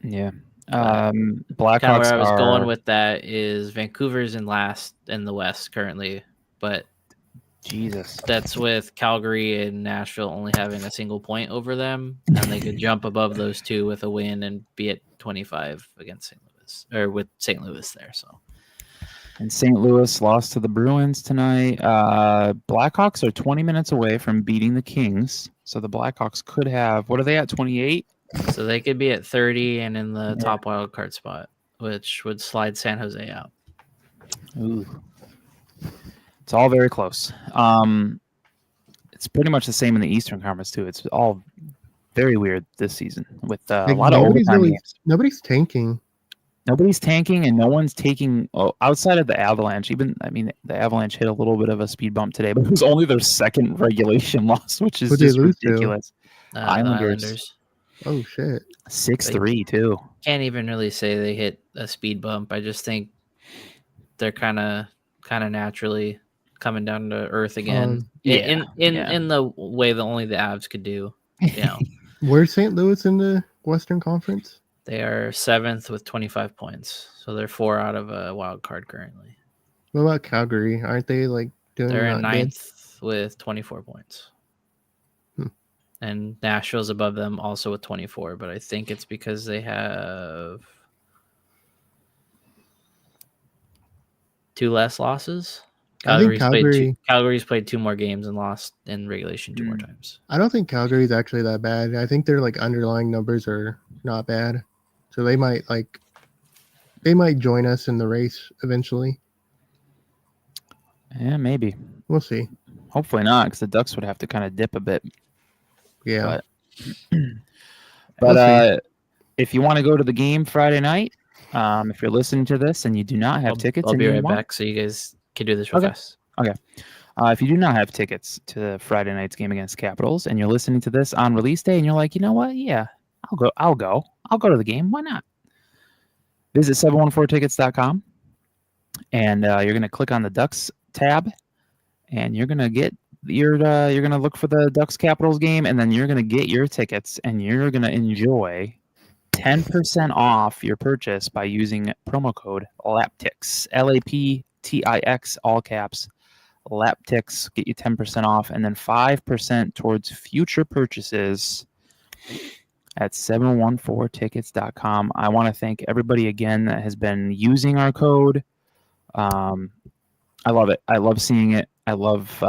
Yeah. Blackhawks. Kind of where I was going with that is Vancouver's in last in the West currently, but Jesus, that's with Calgary and Nashville only having a single point over them, and they could jump above those two with a win and be at 25 against St. Louis or with St. Louis there. So, and St. Louis lost to the Bruins tonight. Blackhawks are 20 minutes away from beating the Kings, so the Blackhawks could have. What are they at? 28. So they could be at 30 and in the top wild card spot, which would slide San Jose out. Ooh. It's all very close. It's pretty much the same in the Eastern Conference too. It's all very weird this season with a lot of overtime games. Nobody's tanking. Nobody's tanking, and no one's taking outside of the Avalanche. The Avalanche hit a little bit of a speed bump today, but it was only their second regulation loss, which is just ridiculous. Islanders. Oh shit! 6-3 too. Can't even really say they hit a speed bump. I just think they're kind of naturally coming down to earth again. In the way that only the Avs could do. You know. Where's St. Louis in the Western Conference? They are 7th with 25 points, so they're 4 out of a wild card currently. What about Calgary? Aren't they doing? They're in 9th with 24 points. And Nashville's above them also with 24, but I think it's because they have 2 less losses. Calgary's played 2 more games and lost in regulation 2 more times. I don't think Calgary's actually that bad. I think their underlying numbers are not bad. So they might join us in the race eventually. Yeah, maybe. We'll see. Hopefully not, because the Ducks would have to kind of dip a bit. Yeah. But if you want to go to the game Friday night, if you're listening to this and you do not have tickets, I'll be right back so you guys can do this real fast. Okay. If you do not have tickets to Friday night's game against Capitals and you're listening to this on release day and you're like, you know what? Yeah, I'll go to the game. Why not? Visit 714tickets.com and you're going to click on the Ducks tab and you're going to get you're going to look for the Ducks Capitals game, and then you're going to get your tickets, and you're going to enjoy 10% off your purchase by using promo code LAPTIX, LAPTIX, all caps. LAPTIX, get you 10% off, and then 5% towards future purchases at 714tickets.com. I want to thank everybody again that has been using our code. I love it. I love seeing it. I love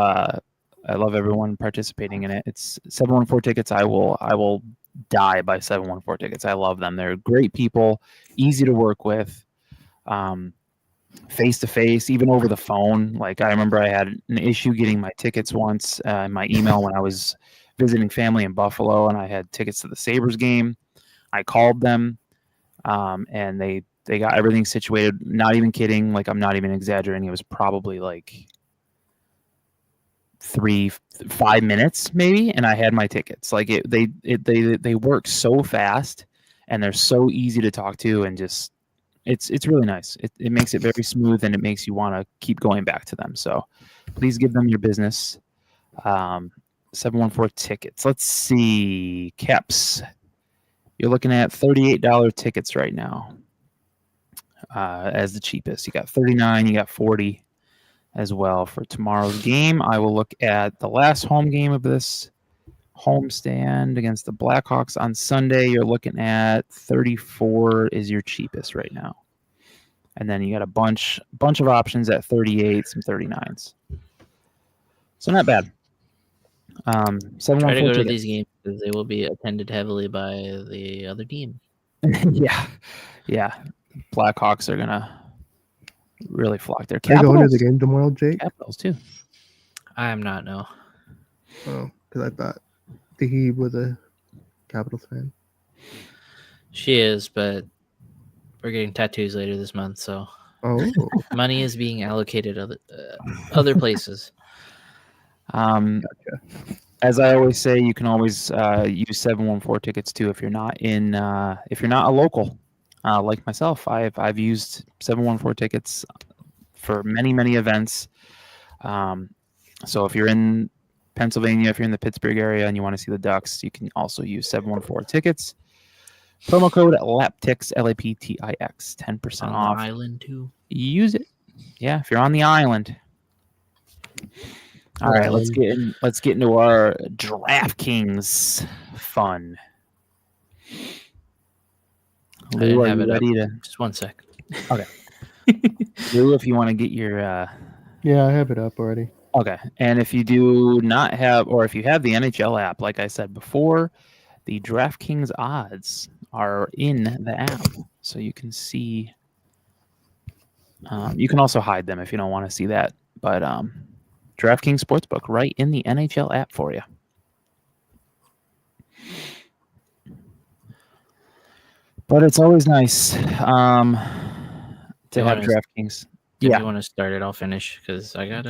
everyone participating in it. It's 714 tickets. I will die by 714 tickets. I love them. They're great people, easy to work with, face to face, even over the phone. Like I remember I had an issue getting my tickets once in my email when I was visiting family in Buffalo, and I had tickets to the Sabres game. I called them, and they got everything situated. Not even kidding. Like I'm not even exaggerating. It was probably like 3-5 minutes maybe, and I had my tickets. Like they work so fast, and they're so easy to talk to, and just it's really nice. It makes it very smooth, and it makes you want to keep going back to them. So please give them your business. 714 tickets. Let's see. Caps. You're looking at $38 tickets right now as the cheapest. You got 39, you got 40 as well for tomorrow's game. I will look at the last home game of this homestand against the Blackhawks on Sunday. You're looking at 34 is your cheapest right now. And then you got a bunch of options at 38, some 39s. So not bad. Try to go to these games because they will be attended heavily by the other team. yeah. Blackhawks are gonna really flock their Capitals. Are you going to the game tomorrow, Jake? Capitals too. I am not. No. Oh, because I thought he was a Capitals fan. She is, but we're getting tattoos later this month, so money is being allocated other places. Gotcha. As I always say, you can always use 714 tickets too if you're not a local, like myself. I've used 714 tickets for many events. So if you're in Pennsylvania, if you're in the Pittsburgh area and you want to see the Ducks, you can also use 714 tickets. Promo code LAPTIX, LAPTIX, 10% on off. The island too. Use it. Yeah, if you're on the island. All right, let's get into our DraftKings fun. Lou, are you ready to? Just 1 second. Okay. Lou, if you want to get your. Yeah, I have it up already. Okay, and if you do not have, or if you have the NHL app, like I said before, the DraftKings odds are in the app, so you can see. You can also hide them if you don't want to see that, but DraftKings Sportsbook right in the NHL app for you. But it's always nice to have DraftKings. If you want to start it, I'll finish because I got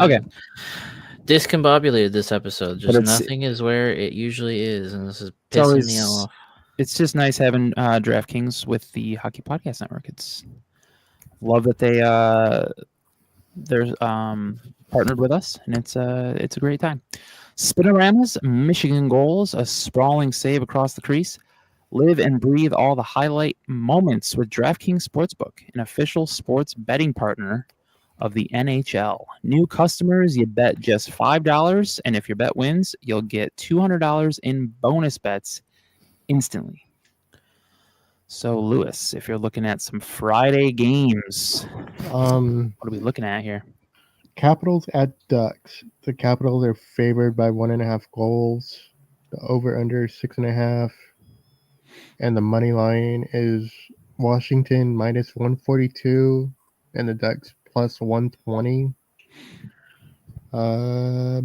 discombobulated this episode. Nothing is where it usually is, and this is pissing me off. It's just nice having DraftKings with the Hockey Podcast Network. It's love that they're partnered with us, and it's a great time. Spinoramas, Michigan goals, a sprawling save across the crease. Live and breathe all the highlight moments with DraftKings Sportsbook, an official sports betting partner of the NHL. New customers, you bet just $5, and if your bet wins, you'll get $200 in bonus bets instantly. So, Lewis, if you're looking at some Friday games, what are we looking at here? Capitals at Ducks. The Capitals are favored by 1.5 goals. The over/under 6.5, and the money line is Washington minus 142, and the Ducks plus 120.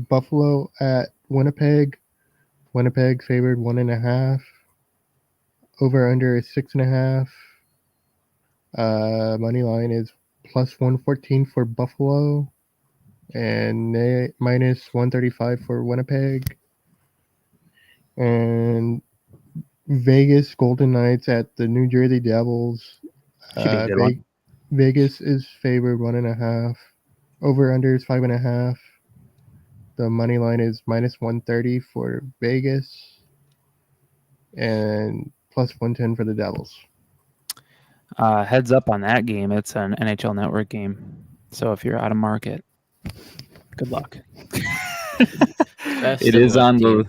Buffalo at Winnipeg. Winnipeg favored 1.5. Over/under is 6.5. Money line is plus 114 for Buffalo, and minus 135 for Winnipeg. And Vegas Golden Knights at the New Jersey Devils. Vegas is favored 1.5. Over/under is 5.5. The money line is minus 130 for Vegas, and plus 110 for the Devils. Heads up on that game. It's an NHL Network game. So if you're out of market, good luck. It is on the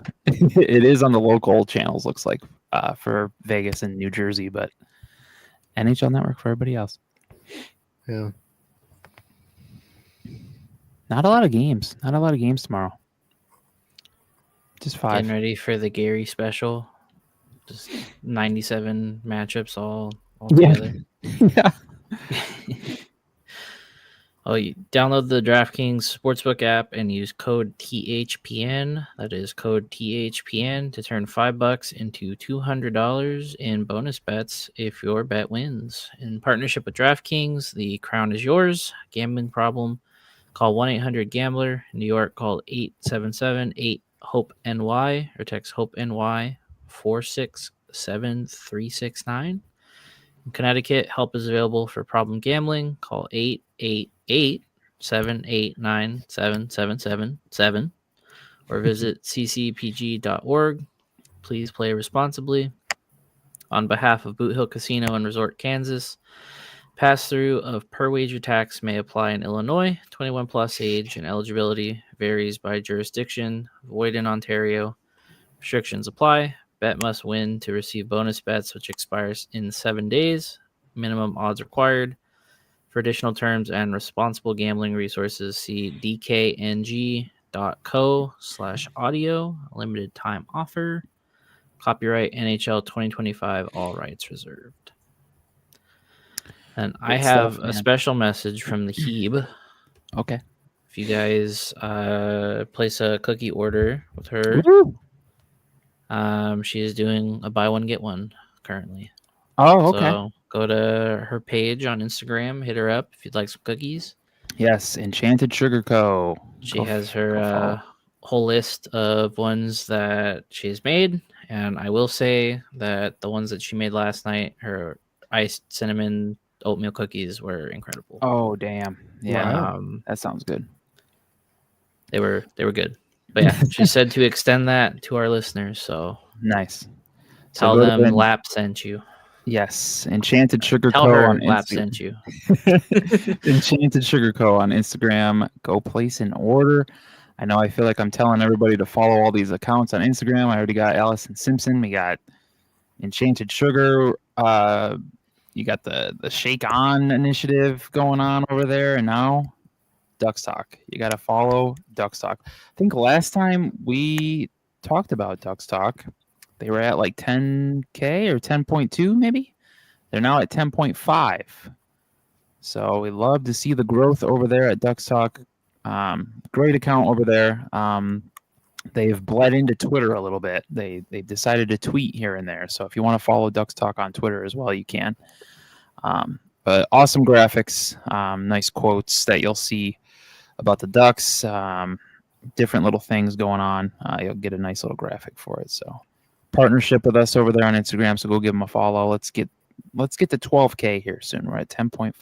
local channels, looks like, for Vegas and New Jersey, but NHL Network for everybody else. Yeah. Not a lot of games. Not a lot of games tomorrow. Just 5. Getting ready for the Gary special. Just 97 matchups all together. Yeah. You download the DraftKings Sportsbook app and use code THPN. That is code THPN to turn $5 into $200 in bonus bets if your bet wins. In partnership with DraftKings, the crown is yours. Gambling problem? Call 1-800-GAMBLER. In New York, call 877-8-HOPE-NY or text HOPE-NY 467-369. In Connecticut, help is available for problem gambling. Call 888-789-7777 or visit ccpg.org. Please play responsibly. On behalf of Boot Hill Casino and Resort, Kansas, pass-through of per-wager tax may apply in Illinois. 21 plus age and eligibility varies by jurisdiction. Void in Ontario. Restrictions apply. Bet must win to receive bonus bets, which expires in 7 days. Minimum odds required. For additional terms and responsible gambling resources, see dkng.co/audio. Limited time offer. Copyright NHL 2025. All rights reserved. And I have a special message from the Hebe. Okay. If you guys place a cookie order with her, she is doing a buy one get one currently. Oh, okay. So go to her page on Instagram, hit her up if you'd like some cookies. Yes, Enchanted Sugar Co. She has her whole list of ones that she's made, and I will say that the ones that she made last night, her iced cinnamon oatmeal cookies, were incredible. Oh, damn! Yeah, that sounds good. They were good, but yeah, she said to extend that to our listeners. So nice. Tell them Lap sent you. Yes, Enchanted Sugar Tell Co. her on Lap Instagram. sent you. Enchanted Sugar Co. on Instagram. Go place an order. I know I feel like I'm telling everybody to follow all these accounts on Instagram. I already got Allison Simpson. We got Enchanted Sugar. You got the Shake On initiative going on over there. And now Ducks Talk. You got to follow Ducks Talk. I think last time we talked about Ducks Talk, they were at like 10K or 10.2 maybe. They're now at 10.5. So we love to see the growth over there at Ducks Talk. Great account over there. They've bled into Twitter a little bit. They decided to tweet here and there. So if you want to follow Ducks Talk on Twitter as well, you can. But awesome graphics, nice quotes that you'll see about the Ducks, different little things going on. You'll get a nice little graphic for it. So partnership with us over there on Instagram. So go give them a follow. Let's get to 12K here soon. We're at 10.5.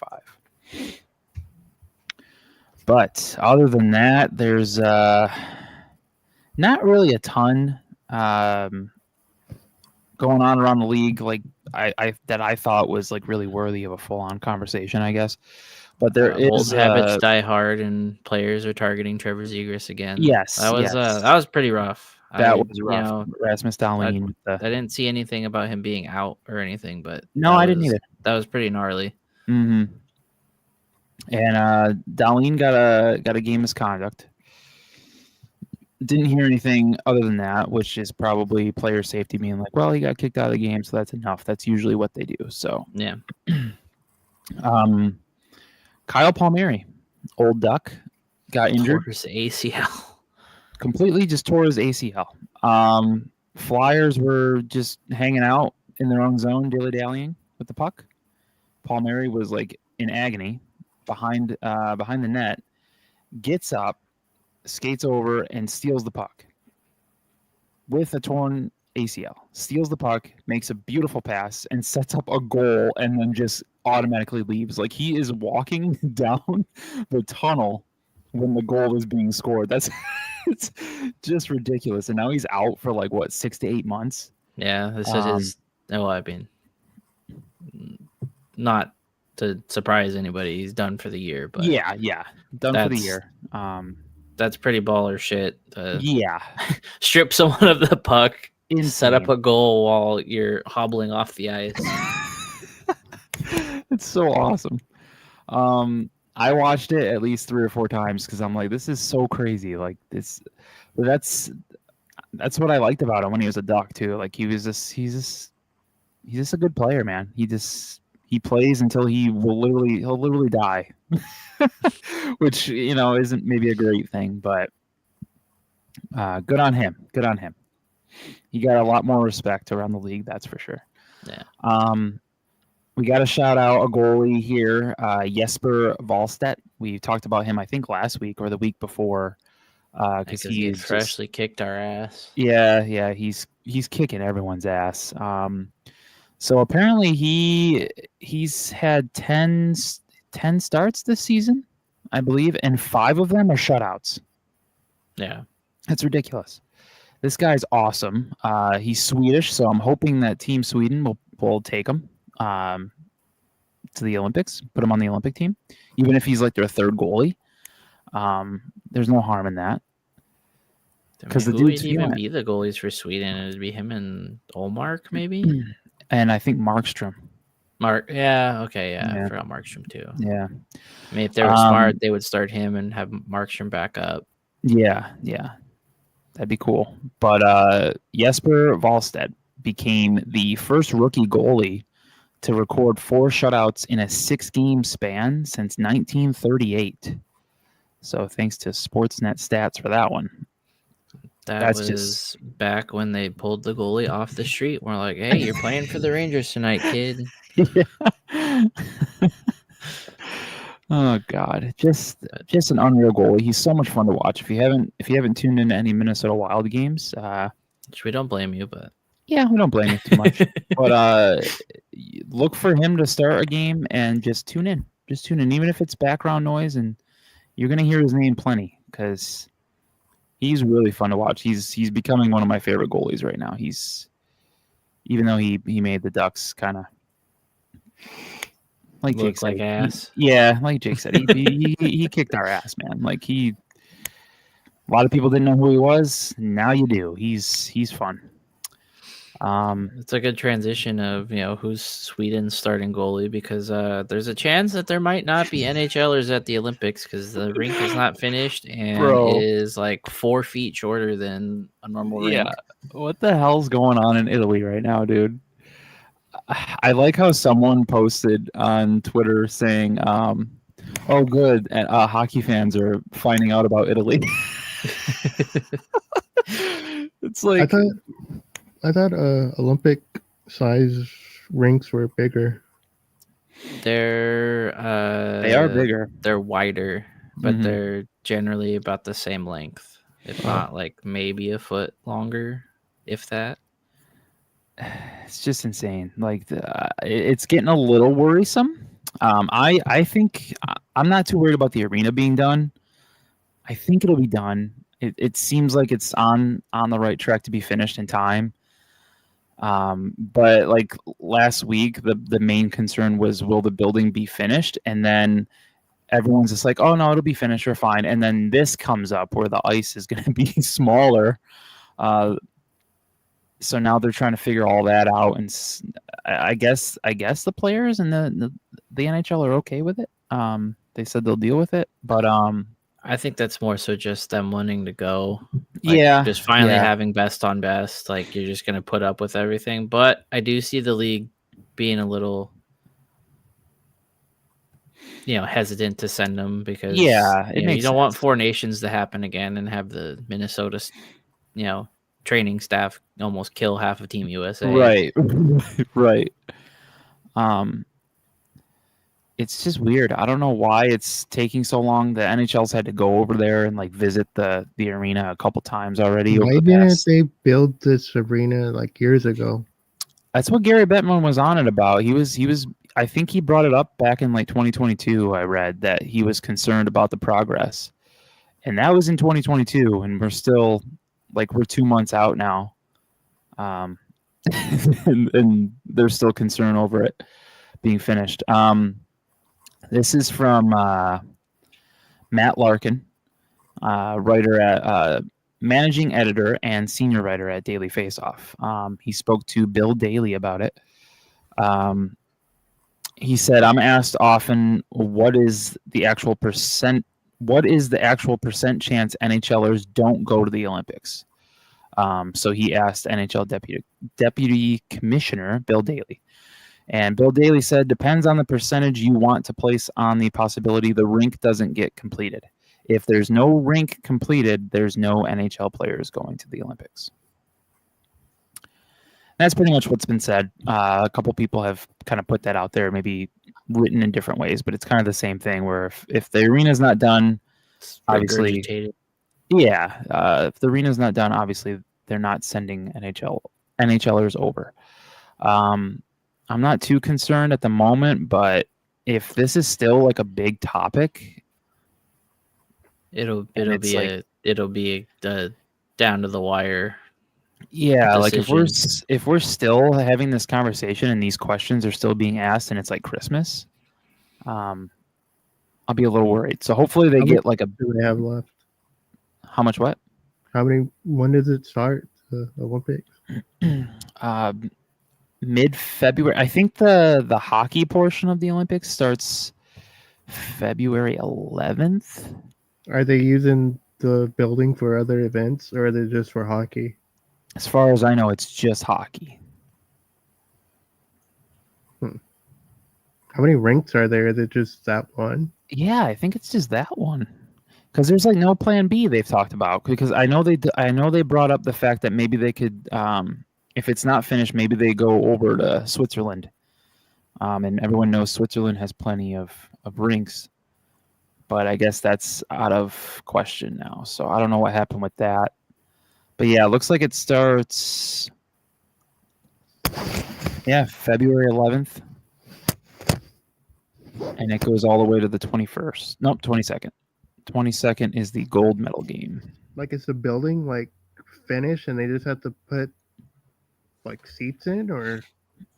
But other than that, there's not really a ton going on around the league, like I thought was like really worthy of a full-on conversation, I guess. But there is old habits die hard, and players are targeting Trevor Zegras again. Yes, that was pretty rough. That was rough. Rasmus Dahlin. I didn't see anything about him being out or anything, but no, I didn't either. That was pretty gnarly. Mm-hmm. And Dahlin got a game misconduct. Didn't hear anything other than that, which is probably player safety being like, well, he got kicked out of the game, so that's enough. That's usually what they do. So yeah. Kyle Palmieri, old Duck, got injured. Tore his ACL. Completely just tore his ACL. Flyers were just hanging out in their own zone, dilly-dallying with the puck. Palmieri was like in agony behind the net, gets up, skates over, and steals the puck with a torn ACL. Steals the puck, makes a beautiful pass, and sets up a goal, and then just automatically leaves. Like he is walking down the tunnel when the goal is being scored. That's it's just ridiculous. And now he's out for like what, 6 to 8 months. Yeah, this is his. Well, I mean, not to surprise anybody, he's done for the year. But yeah, done for the year. That's pretty baller shit. Yeah, strip someone of the puck, insane. Set up a goal while you're hobbling off the ice. It's so awesome. I watched it at least 3 or 4 times because I'm like, this is so crazy. Like this, but that's what I liked about him when he was a Duck too. Like he's just a good player, man. He plays until he'll literally die, which isn't maybe a great thing, but good on him. Good on him. He got a lot more respect around the league, that's for sure. Yeah. We got to shout out a goalie here, Jesper Wallstedt. We talked about him, I think, last week or the week before, because he freshly kicked our ass. Yeah, he's kicking everyone's ass. So apparently he's had 10 starts this season, I believe, and 5 of them are shutouts. Yeah. It's ridiculous. This guy's awesome. He's Swedish, so I'm hoping that Team Sweden will take him to the Olympics, put him on the Olympic team, even if he's like their third goalie. There's no harm in that. Because who would even be the goalies for Sweden? It would be him and Olmark, maybe? And I think Markstrom. I forgot Markstrom too. Yeah. I mean, if they were smart, they would start him and have Markstrom back up. Yeah. That'd be cool. But Jesper Wallstedt became the first rookie goalie to record 4 shutouts in a 6-game span since 1938. So thanks to Sportsnet stats for that one. That's was just back when they pulled the goalie off the street. We're like, hey, you're playing for the Rangers tonight, kid. Yeah. Oh God, just an unreal goalie. He's so much fun to watch. If you haven't tuned into any Minnesota Wild games, which we don't blame you, but yeah, we don't blame you too much. But look for him to start a game and just tune in. Even if it's background noise, and you're gonna hear his name plenty because he's really fun to watch. He's becoming one of my favorite goalies right now. Even though he made the Ducks kind of like Jake said, ass. Like Jake said, he kicked our ass, man. Like a lot of people didn't know who he was. Now you do. He's fun. It's a good transition of who's Sweden's starting goalie, because there's a chance that there might not be NHLers at the Olympics because the rink is not finished and is like 4 feet shorter than a normal rink. Yeah, what the hell's going on in Italy right now, dude? I like how someone posted on Twitter saying, "Oh, good, and hockey fans are finding out about Italy." It's like I thought Olympic size rinks were bigger. They are bigger. They're wider, but they're generally about the same length, if not like maybe a foot longer, if that. It's just insane. Like it's getting a little worrisome. I think I'm not too worried about the arena being done. I think it'll be done. It seems like it's on the right track to be finished in time. But like last week, the main concern was, will the building be finished? And then everyone's just like, oh no, it'll be finished, we're fine. And then this comes up where the ice is going to be smaller. So now they're trying to figure all that out, and I guess the players and the NHL are okay with it. They said they'll deal with it, but I think that's more so just them wanting to go. Just finally having best on best. Like, you're just going to put up with everything. But I do see the league being a little, hesitant to send them because you don't want 4 nations to happen again and have the Minnesota, training staff almost kill half of Team USA. Right. It's just weird. I don't know why it's taking so long. The NHL's had to go over there and like visit the arena a couple times already. Why didn't they build this arena like years ago? That's what Gary Bettman was on it about. He was. I think he brought it up back in like 2022. I read that he was concerned about the progress, and that was in 2022, and we're still we're 2 months out now, and there's still concern over it being finished. This is from Matt Larkin, writer at managing editor and senior writer at Daily Faceoff. He spoke to Bill Daly about it. He said, "I'm asked often, what is the actual percent chance NHLers don't go to the Olympics?" So he asked NHL Deputy Commissioner Bill Daly. And Bill Daly said, depends on the percentage you want to place on the possibility the rink doesn't get completed. If there's no rink completed, there's no NHL players going to the Olympics. That's pretty much what's been said. A couple people have kind of put that out there, maybe written in different ways, but it's kind of the same thing where if the arena's not done, obviously, if the arena's not done, obviously they're not sending NHLers over. I'm not too concerned at the moment, but if this is still like a big topic, it'll be a down to the wire. Yeah, decision. like if we're still having this conversation and these questions are still being asked and it's like Christmas, I'll be a little worried. So hopefully they get like a. Do they have left? How much? What? When does it start? The Olympics? Mid-February. I think the hockey portion of the Olympics starts February 11th. Are they using the building for other events, or are they just for hockey? As far as I know, it's just hockey. How many rinks are there? Is it just that one? Yeah, I think it's just that one. Because there's like no plan B they've talked about. Because I know they brought up the fact that maybe they could, if it's not finished, maybe they go over to Switzerland. And everyone knows Switzerland has plenty of rinks. But I guess that's out of question now. So I don't know what happened with that. But yeah, it looks like it starts, February 11th. And it goes all the way to the 21st. Nope, 22nd. 22nd is the gold medal game. Like, is the building like finished and they just have to put like seats in, or?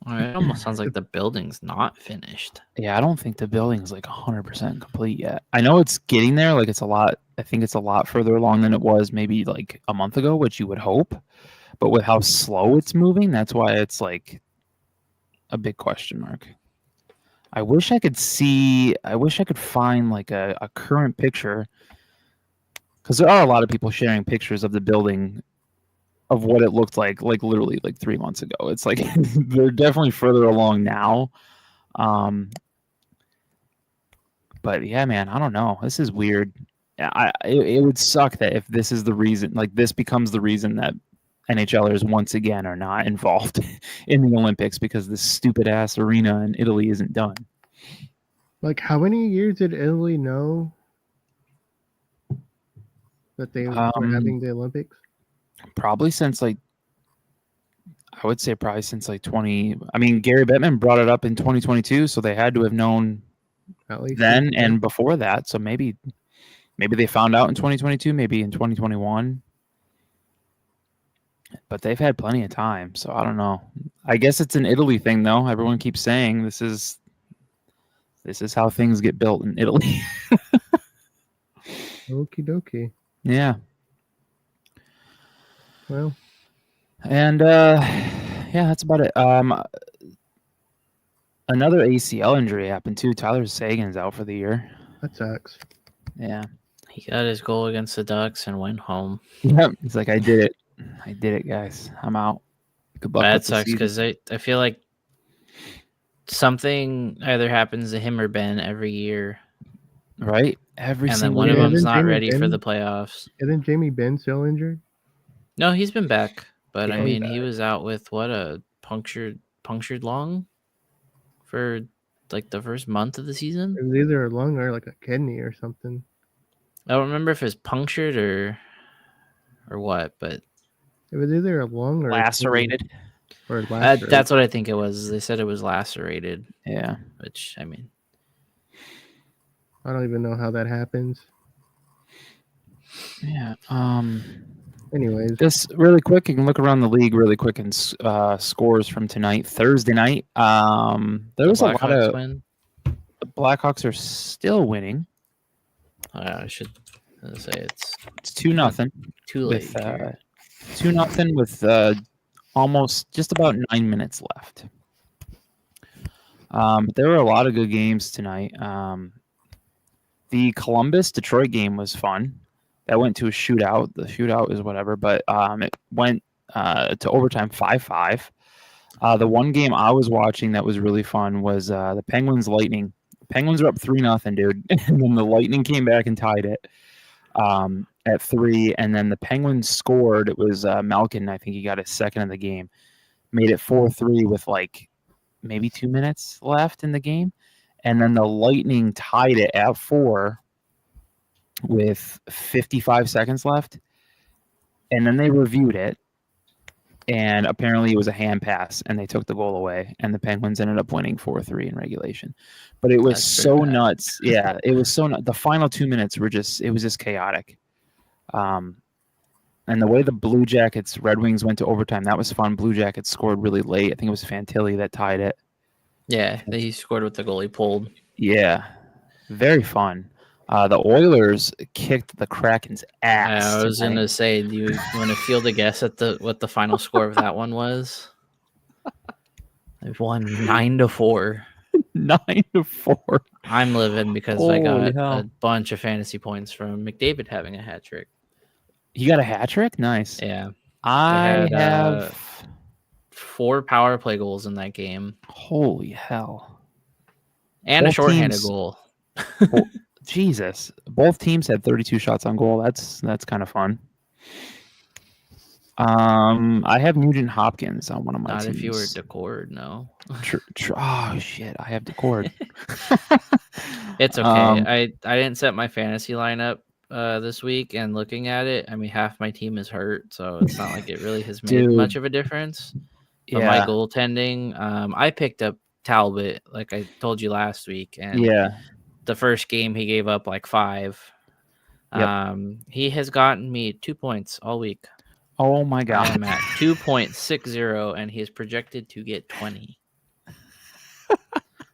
It almost sounds like the building's not finished. Yeah, I don't think the building's like 100% complete yet. I know it's getting there. Like it's a lot. I think it's a lot further along than it was maybe like a month ago, which you would hope. But with how slow it's moving, that's why it's like a big question mark. I wish I could find like a current picture, because there are a lot of people sharing pictures of the building of what it looked like literally like 3 months ago. It's like they're definitely further along now. But yeah, man, I don't know. This is weird. It would suck that if this is the reason, like this becomes the reason that NHLers once again are not involved in the Olympics, because this stupid ass arena in Italy isn't done. Like, how many years did Italy know that they were having the Olympics? Probably since like, I would say probably since like 20. I mean, Gary Bettman brought it up in 2022, so they had to have known at least then and before that. So maybe they found out in 2022, maybe in 2021. But they've had plenty of time, so I don't know. I guess it's an Italy thing, though. Everyone keeps saying this is how things get built in Italy. Okie dokie. Yeah. Well. And that's about it. Another ACL injury happened too. Tyler Seguin's out for the year. That sucks. Yeah. He got his goal against the Ducks and went home. Yep. He's like, I did it, guys. I'm out. Good luck. That sucks because I feel like something either happens to him or Ben every year. Right? Every and single then one year. of them's not ready for the playoffs. Isn't Jamie Benn still injured? No, he's been back. But I mean, he was out with a punctured lung for like the first month of the season. It was either a lung or like a kidney or something. I don't remember if it's punctured or what, but it was either a lung or lacerated. Or lacerated. That's what I think it was. They said it was lacerated. Yeah. Which, I mean, I don't even know how that happens. Yeah. Anyways, just really quick, you can look around the league really quick and scores from tonight, Thursday night. There was a lot of win. The Blackhawks are still winning. I should say it's 2-0. Too late. 2-0 with almost just about 9 minutes left. There were a lot of good games tonight. The Columbus-Detroit game was fun. That went to a shootout. The shootout is whatever, but it went to overtime 5-5. The one game I was watching that was really fun was the Penguins-Lightning. Penguins are up 3-0, dude. And then the Lightning came back and tied it at 3. And then the Penguins scored. It was Malkin. I think he got his second of the game. Made it 4-3 with like maybe 2 minutes left in the game. And then the Lightning tied it at 4 with 55 seconds left. And then they reviewed it. And apparently it was a hand pass, and they took the goal away, and the Penguins ended up winning 4-3 in regulation. But it was so nuts. Yeah, it was so nuts. The final 2 minutes were just chaotic. And the way the Blue Jackets Red Wings went to overtime, that was fun. Blue Jackets scored really late. I think it was Fantilli that tied it. Yeah, he scored with the goalie pulled. Yeah, very fun. The Oilers kicked the Kraken's ass. I was gonna say, do you want to field a guess at what the final score of that one was? They've won 9-4. 9-4. I'm living because I got a bunch of fantasy points from McDavid having a hat trick. You got a hat trick? Nice. Yeah. I have 4 power play goals in that game. Holy hell. And both a shorthanded goal. Jesus. Both teams had 32 shots on goal. That's kind of fun. I have Nugent Hopkins on one of my teams. Not if you were Decord, no. Oh shit, I have Decord. It's okay. I didn't set my fantasy lineup this week, and looking at it, I mean, half my team is hurt, so it's not like it really has made much of a difference. But my goaltending, I picked up Talbot, like I told you last week, and the first game he gave up like 5. Yep. He has gotten me 2 points all week. Oh my god! I'm at 2.60, and he is projected to get 20.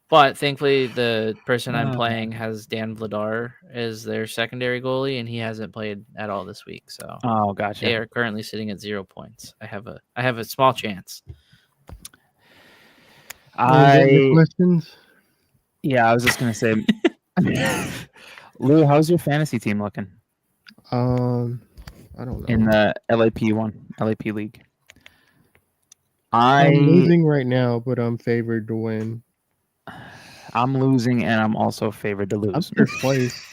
But thankfully, the person I'm playing has Dan Vladar as their secondary goalie, and he hasn't played at all this week. So, gotcha. They are currently sitting at 0 points. I have a small chance. Questions? Yeah, I was just gonna say, Lou, how's your fantasy team looking? I don't know. In the LAP league. I'm losing right now, but I'm favored to win. I'm losing, and I'm also favored to lose. I'm first place.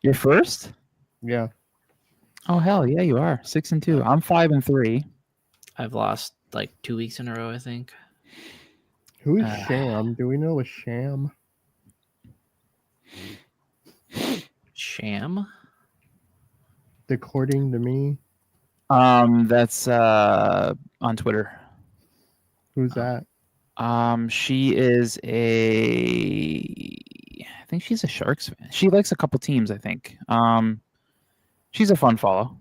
You're first? Yeah. Oh hell yeah, you are 6-2. I'm 5-3. I've lost like 2 weeks in a row, I think. Who is Sham? Do we know a Sham? Sham? According to me. That's on Twitter. Who's that? She is I think she's a Sharks fan. She likes a couple teams, I think. She's a fun follow.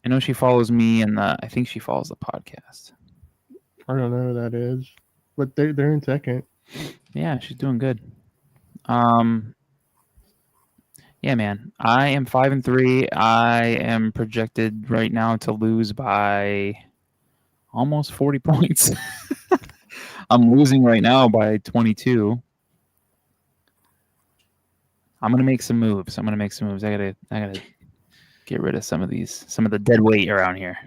I know she follows me, and I think she follows the podcast. I don't know who that is, but they're in second. Yeah, she's doing good. Yeah, man. I am 5-3. I am projected right now to lose by almost 40 points. I'm losing right now by 22. I'm gonna make some moves. I gotta get rid of some of the dead weight around here.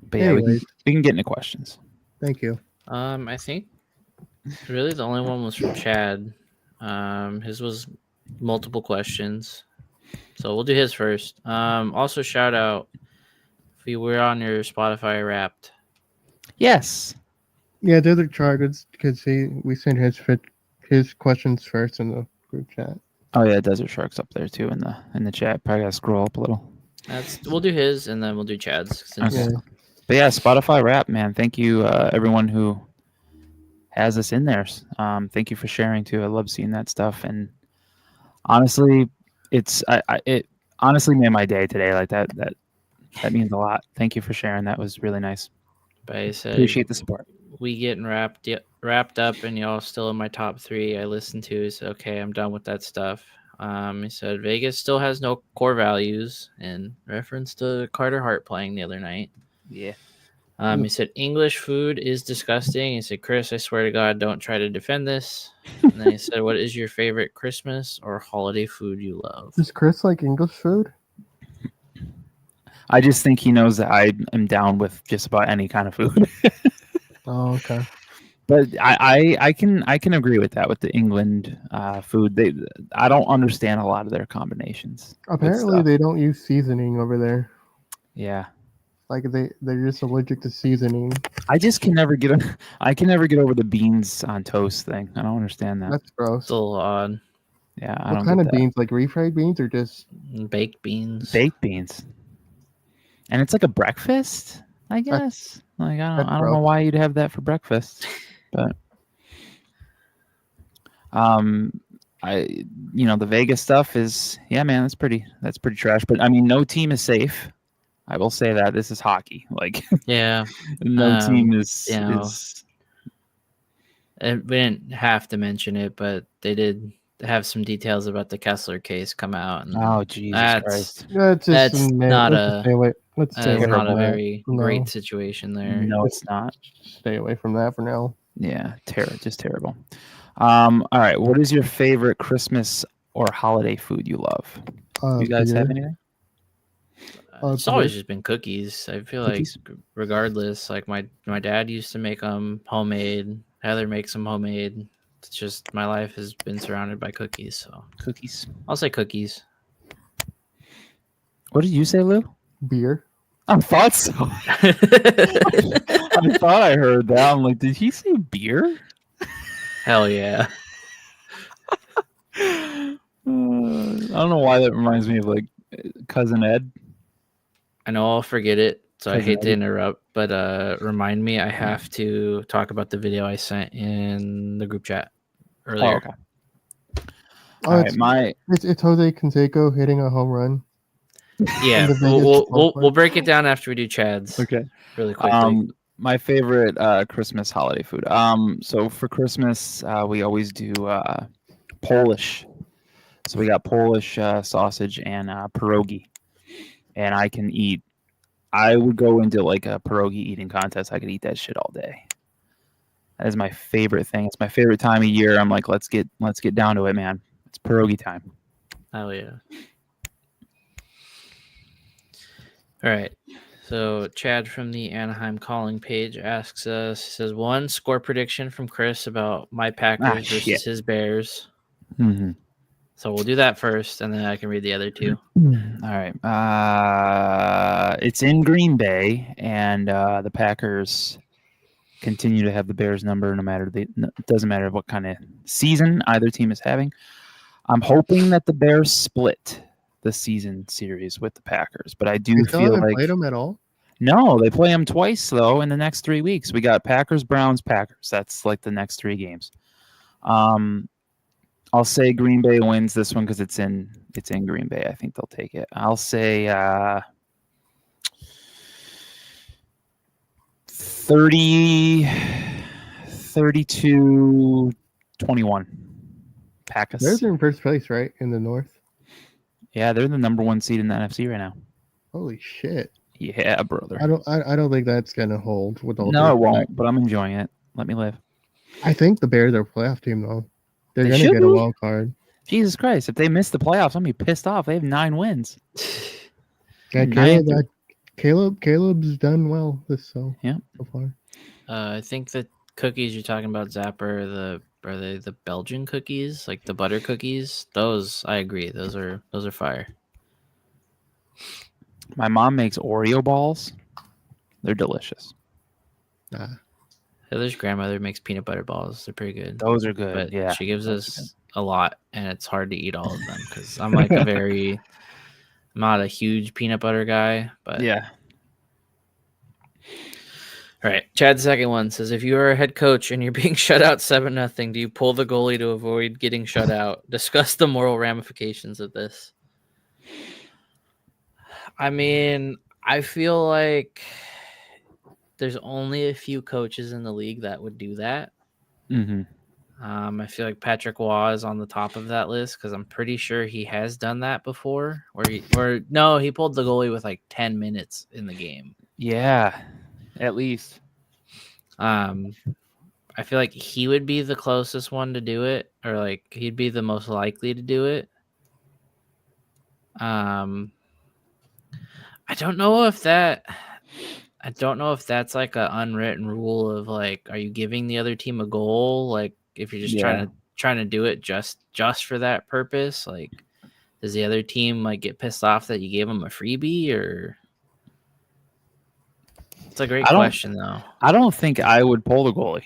But yeah, we can get into questions. Thank you. I think really the only one was from Chad. His was multiple questions, so we'll do his first. Also shout out if you were on your Spotify Wrapped. Yes. Yeah, the other charges because we sent his questions first in the group chat. Oh yeah, Desert Shark's up there too in the chat. Probably gotta scroll up a little. We'll do his and then we'll do Chad's. Okay. But yeah, Spotify Wrapped, man. Thank you, everyone who has us in there. Thank you for sharing too. I love seeing that stuff, and honestly, it honestly made my day today. Like that means a lot. Thank you for sharing. That was really nice. But I said, appreciate the support. We getting wrapped up, and y'all still in my top 3. I listened to. So okay, I'm done with that stuff. He said Vegas still has no core values, in reference to Carter Hart playing the other night. Yeah. He said English food is disgusting. He said, Chris, I swear to God, don't try to defend this. And then he said, what is your favorite Christmas or holiday food you love? Does Chris like English food? I just think he knows that I am down with just about any kind of food. Oh, okay. But I can agree with that with the England food. I don't understand a lot of their combinations. Apparently, they don't use seasoning over there. Yeah. Like they're just allergic to seasoning. I just can never get over the beans on toast thing. I don't understand that. That's gross. It's a little odd. Yeah. What kind of beans? Like refried beans or just baked beans? Baked beans. And it's like a breakfast, I guess. Like I don't know why you'd have that for breakfast, but the Vegas stuff is, yeah, man, that's pretty trash. But I mean, no team is safe. I will say that this is hockey. Like, yeah, no team is. We didn't have to mention it, but they did have some details about the Kessler case come out. And oh, Jesus Christ! That's not a very No. great situation there. No, it's not. Stay away from that for now. Yeah, just terrible. All right, what is your favorite Christmas or holiday food you love? You guys have anything? It's always just been cookies. I feel cookies? Like regardless, like my dad used to make them homemade. Heather makes them homemade. It's just my life has been surrounded by cookies. So cookies. I'll say cookies. What did you say, Lou? Beer. I thought so. I thought I heard that. I'm like, did he say beer? Hell yeah. I don't know why that reminds me of like Cousin Ed. I know I'll forget it, so I hate to interrupt, but remind me, I have to talk about the video I sent in the group chat earlier. Oh, okay. It's Jose Canseco hitting a home run. Yeah, we'll break it down after we do Chad's. Okay, really quickly. My favorite Christmas holiday food. So for Christmas, we always do Polish. So we got Polish sausage and pierogi, and I would go into like a pierogi eating contest. I could eat that shit all day. That is my favorite thing. It's my favorite time of year. I'm like, let's get down to it, man. It's pierogi time. Oh yeah. All right. So Chad from the Anaheim Calling page asks us, says, one score prediction from Chris about my Packers versus his Bears. Mm-hmm. So we'll do that first, and then I can read the other two. All right. It's in Green Bay, and the Packers continue to have the Bears number it doesn't matter what kind of season either team is having. I'm hoping that the Bears split the season series with the Packers, but I do feel like played them at all. No, they play them twice though in the next 3 weeks. We got Packers, Browns, Packers. That's like the next 3 games. I'll say Green Bay wins this one because it's in Green Bay. I think they'll take it. I'll say 32-21. Packers. They're in first place, right? In the North. Yeah, they're the number 1 seed in the NFC right now. Holy shit! Yeah, brother. I don't think that's gonna hold with all. No, it won't. But I'm enjoying it. Let me live. I think the Bears are a playoff team though. They're gonna get a wild card. Jesus Christ! If they miss the playoffs, I'm gonna be pissed off. They have 9 wins. Yeah, Caleb's done well so far. I think the cookies you're talking about, Zapper, are they the Belgian cookies, like the butter cookies? Those, I agree. Those are fire. My mom makes Oreo balls. They're delicious. Heather's grandmother makes peanut butter balls. They're pretty good. Those are good. But yeah, she gives us a lot, and it's hard to eat all of them because I'm like I'm not a huge peanut butter guy, but yeah. All right, Chad's second one says, if you are a head coach and you're being shut out 7-0, do you pull the goalie to avoid getting shut out? Discuss the moral ramifications of this. I mean, I feel like there's only a few coaches in the league that would do that. Mm-hmm. I feel like Patrick Waugh is on the top of that list because I'm pretty sure he has done that before. He pulled the goalie with like 10 minutes in the game. Yeah. At least. I feel like he would be the closest one to do it, or like he'd be the most likely to do it. I don't know if that's like an unwritten rule of like, are you giving the other team a goal? Like if you're just trying to do it just for that purpose, like does the other team like get pissed off that you gave them a freebie or? It's a great question, though. I don't think I would pull the goalie.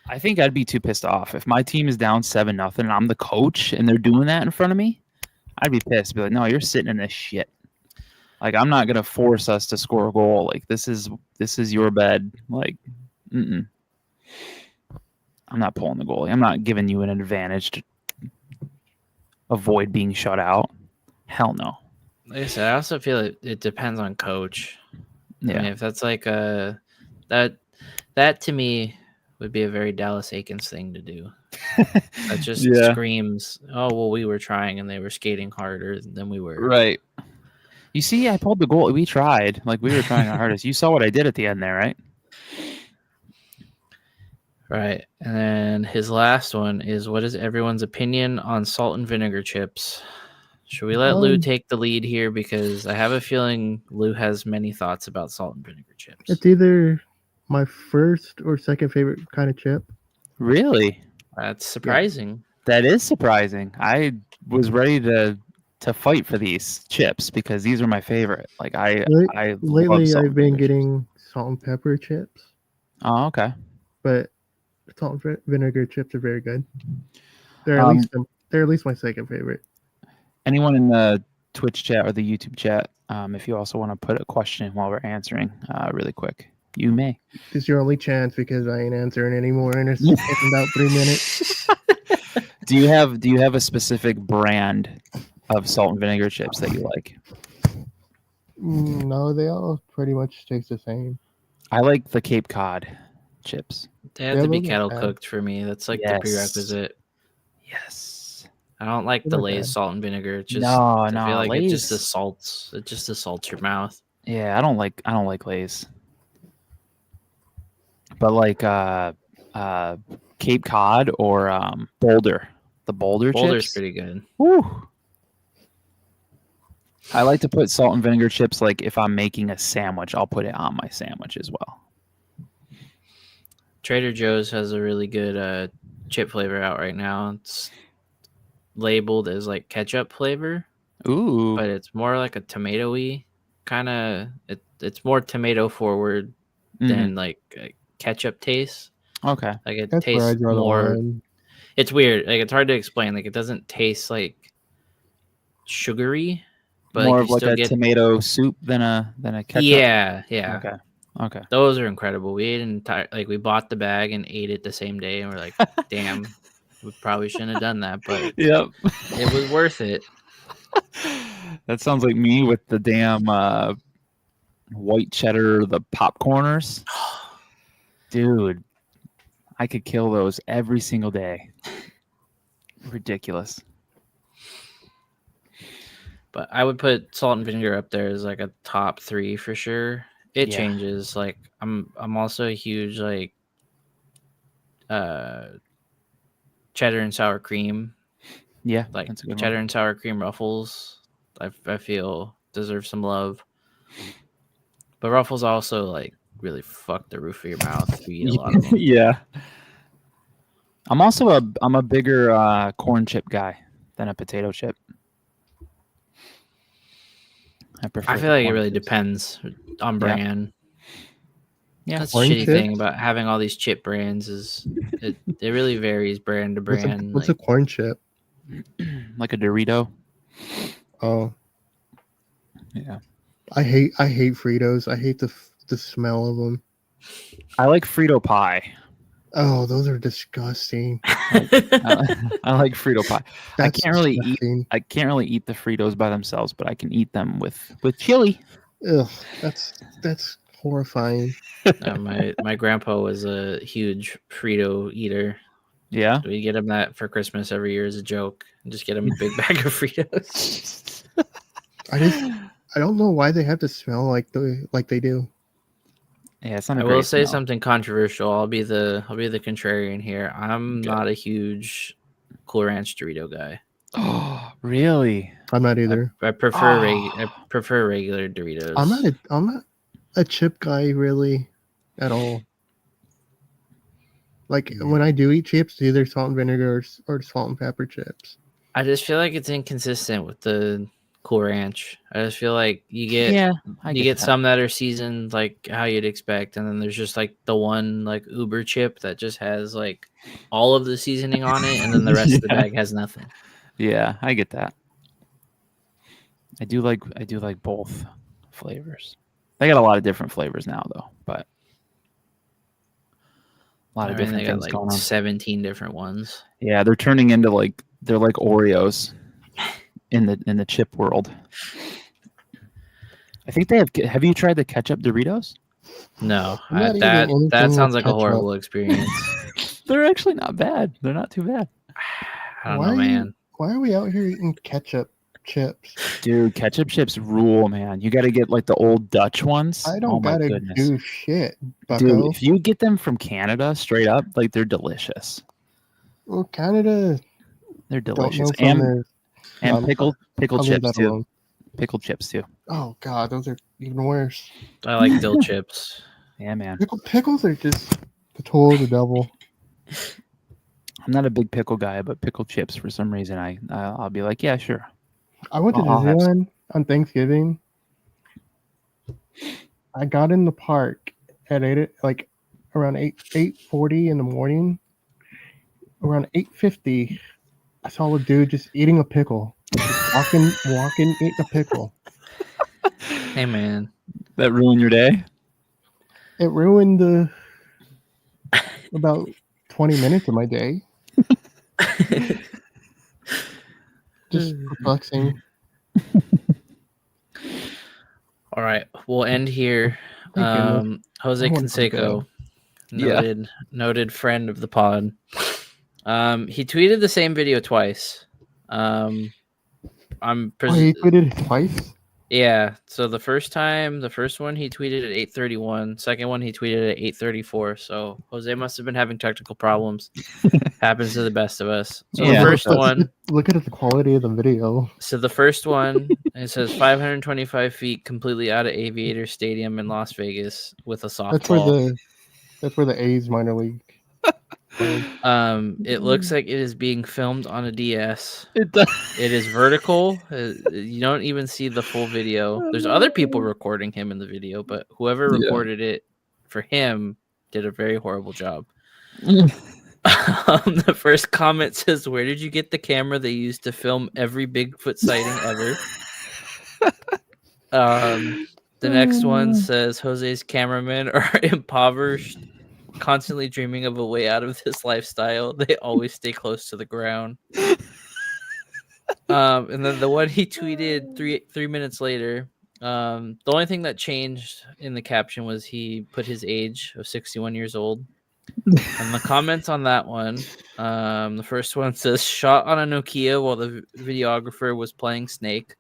I think I'd be too pissed off. If my team is down 7-0 and I'm the coach and they're doing that in front of me, I'd be pissed. Be like, no, you're sitting in this shit. Like, I'm not going to force us to score a goal. Like, this is your bed. Like, I'm not pulling the goalie. I'm not giving you an advantage to avoid being shut out. Hell no. Like I said, I also feel it depends on coach. Yeah. I mean, if that's like that to me would be a very Dallas Aikens thing to do. That just screams, oh, well, we were trying and they were skating harder than we were. Right. You see, I pulled the goal. We tried. Like, we were trying our hardest. You saw what I did at the end there, right? Right. And then his last one is, what is everyone's opinion on salt and vinegar chips? Should we let Lou take the lead here? Because I have a feeling Lou has many thoughts about salt and vinegar chips. It's either my first or second favorite kind of chip. Really? That's surprising. Yeah. That is surprising. I was ready to fight for these chips because these are my favorite. Like lately I've been getting salt and pepper chips. Oh, okay. But salt and vinegar chips are very good. They're at least my second favorite. Anyone in the Twitch chat or the YouTube chat, if you also want to put a question while we're answering, really quick, you may. It's your only chance because I ain't answering anymore, and it's taking about 3 minutes. Do you have a specific brand of salt and vinegar chips that you like? No, they all pretty much taste the same. I like the Cape Cod chips. They have to be kettle cooked for me. That's like the prerequisite. Yes. I don't like the Lay's salt and vinegar. It's just, I feel like Lay's... it just assaults your mouth. Yeah, I don't like Lay's. But like Cape Cod or Boulder. The Boulder's chips? Pretty good. Woo. I like to put salt and vinegar chips, like if I'm making a sandwich, I'll put it on my sandwich as well. Trader Joe's has a really good chip flavor out right now. It's labeled as like ketchup flavor. Ooh. But it's more like a tomato-y kind of, it's more tomato forward than like ketchup taste. Okay. Like it tastes more. It's weird. Like it's hard to explain. Like it doesn't taste like sugary, but more of like a tomato soup than a ketchup. Yeah. Okay. Those are incredible. We ate we bought the bag and ate it the same day, and we're like, damn, we probably shouldn't have done that, but yep, it was worth it. That sounds like me with the damn white cheddar, the popcorners. Dude, I could kill those every single day. Ridiculous. But I would put salt and vinegar up there as like a top 3 for sure. It changes. Like I'm also a huge like cheddar and sour cream. Yeah, like cheddar and sour cream Ruffles. I feel deserve some love. But Ruffles also like really fuck the roof of your mouth if you eat a lot of them. Yeah. I'm a bigger corn chip guy than a potato chip. I feel like it really depends on brand. Yeah, that's the shitty thing about having all these chip brands is it really varies brand to brand. What's a corn chip? Like a Dorito. Oh. Yeah. I hate Fritos. I hate the smell of them. I like Frito pie. Oh, those are disgusting. I like Frito pie. I can't really eat the Fritos by themselves, but I can eat them with chili. Ugh, that's horrifying. My grandpa was a huge Frito eater. Yeah, we get him that for Christmas every year as a joke. And just get him a big bag of Fritos. I don't know why they have to smell like they do. Yeah, it's not. I will say something controversial. I'll be the contrarian here. I'm not a huge Cool Ranch Dorito guy. Oh, really? I'm not either. I prefer I prefer regular Doritos. I'm not a chip guy really at all. Like when I do eat chips, either salt and vinegar or salt and pepper chips. I just feel like it's inconsistent with the Cool Ranch. I just feel like you get some that are seasoned like how you'd expect, and then there's just like the one like Uber chip that just has like all of the seasoning on it, and then the rest of the bag has nothing. Yeah, I get that. I do like both flavors. They got a lot of different flavors now though, but a lot of different things got going on. 17 different ones. Yeah, they're turning into they're like Oreos. in the chip world. I think they have. Have you tried the ketchup Doritos? No, that sounds like a horrible experience. They're actually not bad. They're not too bad. I don't know, man. Why are we out here eating ketchup chips? Dude, ketchup chips rule, man. You got to get like the old Dutch ones. I don't gotta do shit, bucko. Dude, if you get them from Canada straight up, like they're delicious. Well, Canada, they're delicious. And pickled chips too. Alone. Pickled chips too. Oh god, those are even worse. I like dill chips. Yeah, man. Pickles are just the tool of the devil. I'm not a big pickle guy, but pickled chips for some reason I'll be like, yeah, sure. I went to Disneyland on Thanksgiving. I got in the park at around 8:40 in the morning. Around 8:50, I saw a dude just eating a pickle. Just walking, eating a pickle. Hey man, that ruined your day? It ruined about 20 minutes of my day. Just perplexing. All right, we'll end here. Jose Canseco, noted friend of the pod. He tweeted the same video twice. He tweeted it twice? Yeah. So the first one he tweeted at 8:31. Second one he tweeted at 8:34. So Jose must have been having technical problems. Happens to the best of us. So the first one. Look at the quality of the video. So the first one, it says 525 feet, completely out of Aviator Stadium in Las Vegas with a softball. That's where the A's minor league. It looks like it is being filmed on a DS. It does. It is vertical. You don't even see the full video. There's other people recording him in the video, but whoever recorded it for him did a very horrible job. The first comment says, "Where did you get the camera they used to film every Bigfoot sighting ever?" The next one says, "Jose's cameramen are impoverished, constantly dreaming of a way out of this lifestyle. They always stay close to the ground." And then the one he tweeted three minutes later, the only thing that changed in the caption was he put his age of 61 years old. And the comments on that one, the first one says, "Shot on a Nokia while the videographer was playing Snake."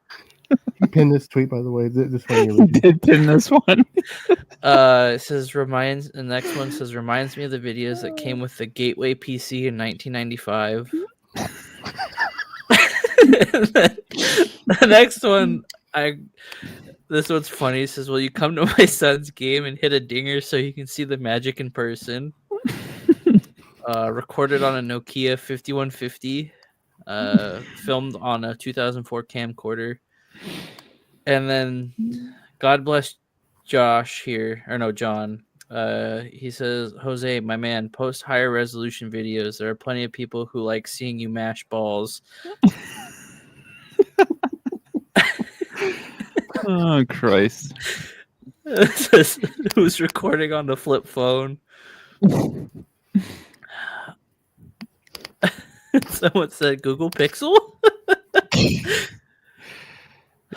He pinned this tweet, by the way. This one you did pin this one. It says the next one says, "Reminds me of the videos that came with the Gateway PC in 1995. The next one, this one's funny. It says, "Will you come to my son's game and hit a dinger so you can see the magic in person?" Recorded on a Nokia 5150. Filmed on a 2004 camcorder. And then God bless Josh here, or no, John. He says, "Jose, my man, post higher resolution videos. There are plenty of people who like seeing you mash balls." Oh, Christ. It says, "Who's recording on the flip phone?" Someone said Google Pixel.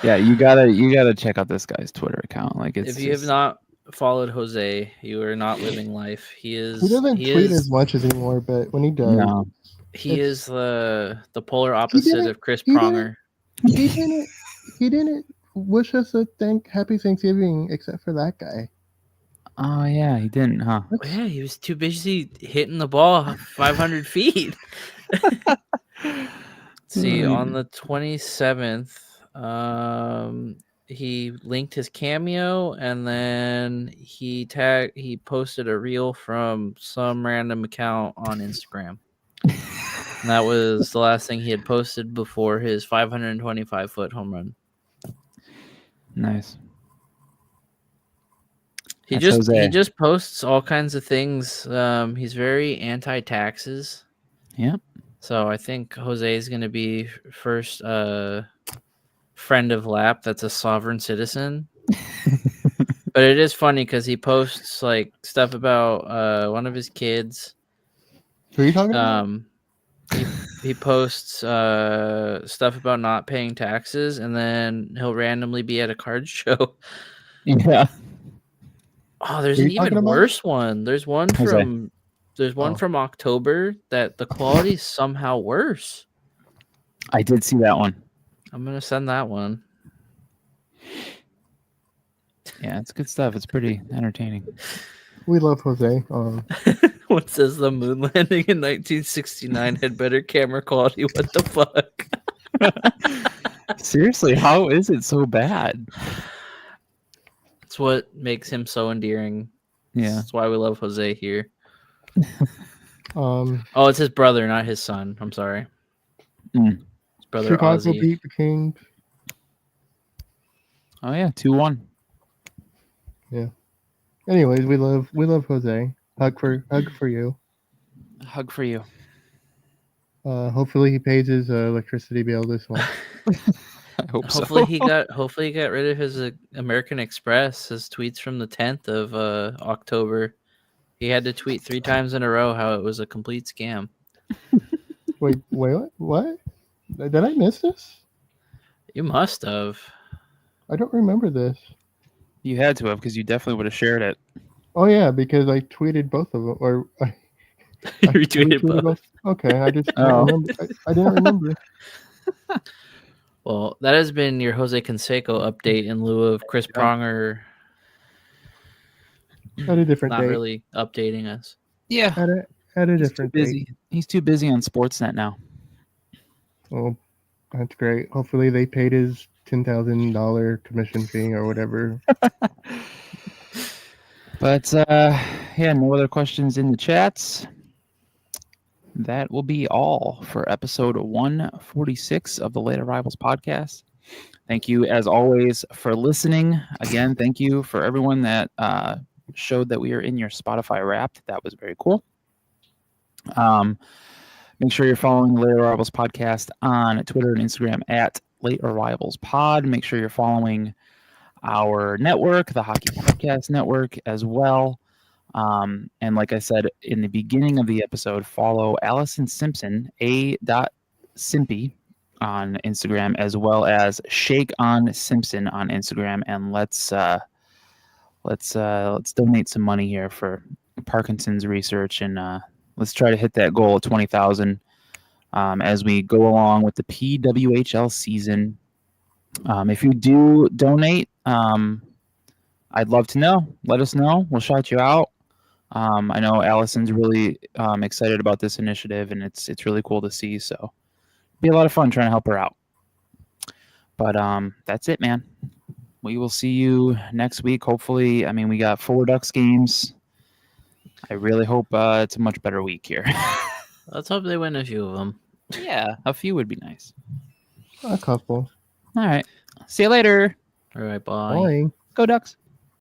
Yeah, you gotta check out this guy's Twitter account. Like, if you have not followed Jose, you are not living life. He doesn't tweet as much anymore, but when he does, he is the polar opposite of Chris Pronger. He didn't wish us a happy Thanksgiving except for that guy. Oh yeah, he didn't, huh? Yeah, he was too busy hitting the ball 500 feet. See, on the 27th, he linked his Cameo, and then he posted a reel from some random account on Instagram. And that was the last thing he had posted before his 525-foot home run. Nice. He just posts all kinds of things. He's very anti-taxes. Yep. So I think Jose is going to be first friend of Lap that's a sovereign citizen. But it is funny because he posts like stuff about one of his kids. Who are you talking about? He he posts stuff about not paying taxes, and then he'll randomly be at a card show. Yeah. Oh, there's an even worse one. There's one from October that the quality is somehow worse. I did see that one. I'm gonna send that one. Yeah, it's good stuff. It's pretty entertaining. We love Jose. What says the moon landing in 1969 had better camera quality? What the fuck? Seriously, how is it so bad? It's what makes him so endearing. Yeah, that's why we love Jose here. Oh, it's his brother, not his son. I'm sorry. His brother Chicago Ozzy beat the Kings. Oh yeah, 2-1. Yeah. Anyways, we love Jose. Hug for you. Hug for you. Hopefully he pays his electricity bill this month. I hope hopefully so. Hopefully he got rid of his American Express. His tweets from the 10th of October. He had to tweet 3 times in a row how it was a complete scam. Wait, what? Did I miss this? You must have. I don't remember this. You had to have, because you definitely would have shared it. Oh yeah, because I tweeted both of them, or I retweeted both. Okay, I just don't remember. I didn't remember. Well, that has been your Jose Canseco update in lieu of Chris Pronger. At a different not date. Really updating us. Yeah, at a different busy. date. He's too busy on Sportsnet now. Oh, that's great. Hopefully they paid his $10,000 commission fee or whatever. But yeah, no other questions in the chats. That will be all for episode 146 of the Late Arrivals podcast. Thank you, as always, for listening. Again, thank you for everyone that showed that we are in your Spotify Wrapped. That was very cool. Make sure you're following the Late Arrivals podcast on Twitter and Instagram at Late Arrivals Pod. Make sure you're following our network, the Hockey Podcast Network, as well. And like I said in the beginning of the episode, follow Allison Simpson, a.simpy on Instagram, as well as Shake on Simpson on Instagram, and let's donate some money here for Parkinson's research, and let's try to hit that goal of 20,000 as we go along with the PWHL season. If you do donate, I'd love to know. Let us know. We'll shout you out. I know Allison's really excited about this initiative, and it's really cool to see. So it'll be a lot of fun trying to help her out. But that's it, man. We will see you next week. Hopefully, I mean, we got 4 Ducks games. I really hope it's a much better week here. Let's hope they win a few of them. Yeah, a few would be nice. A couple. All right. See you later. All right, bye. Bye. Go Ducks.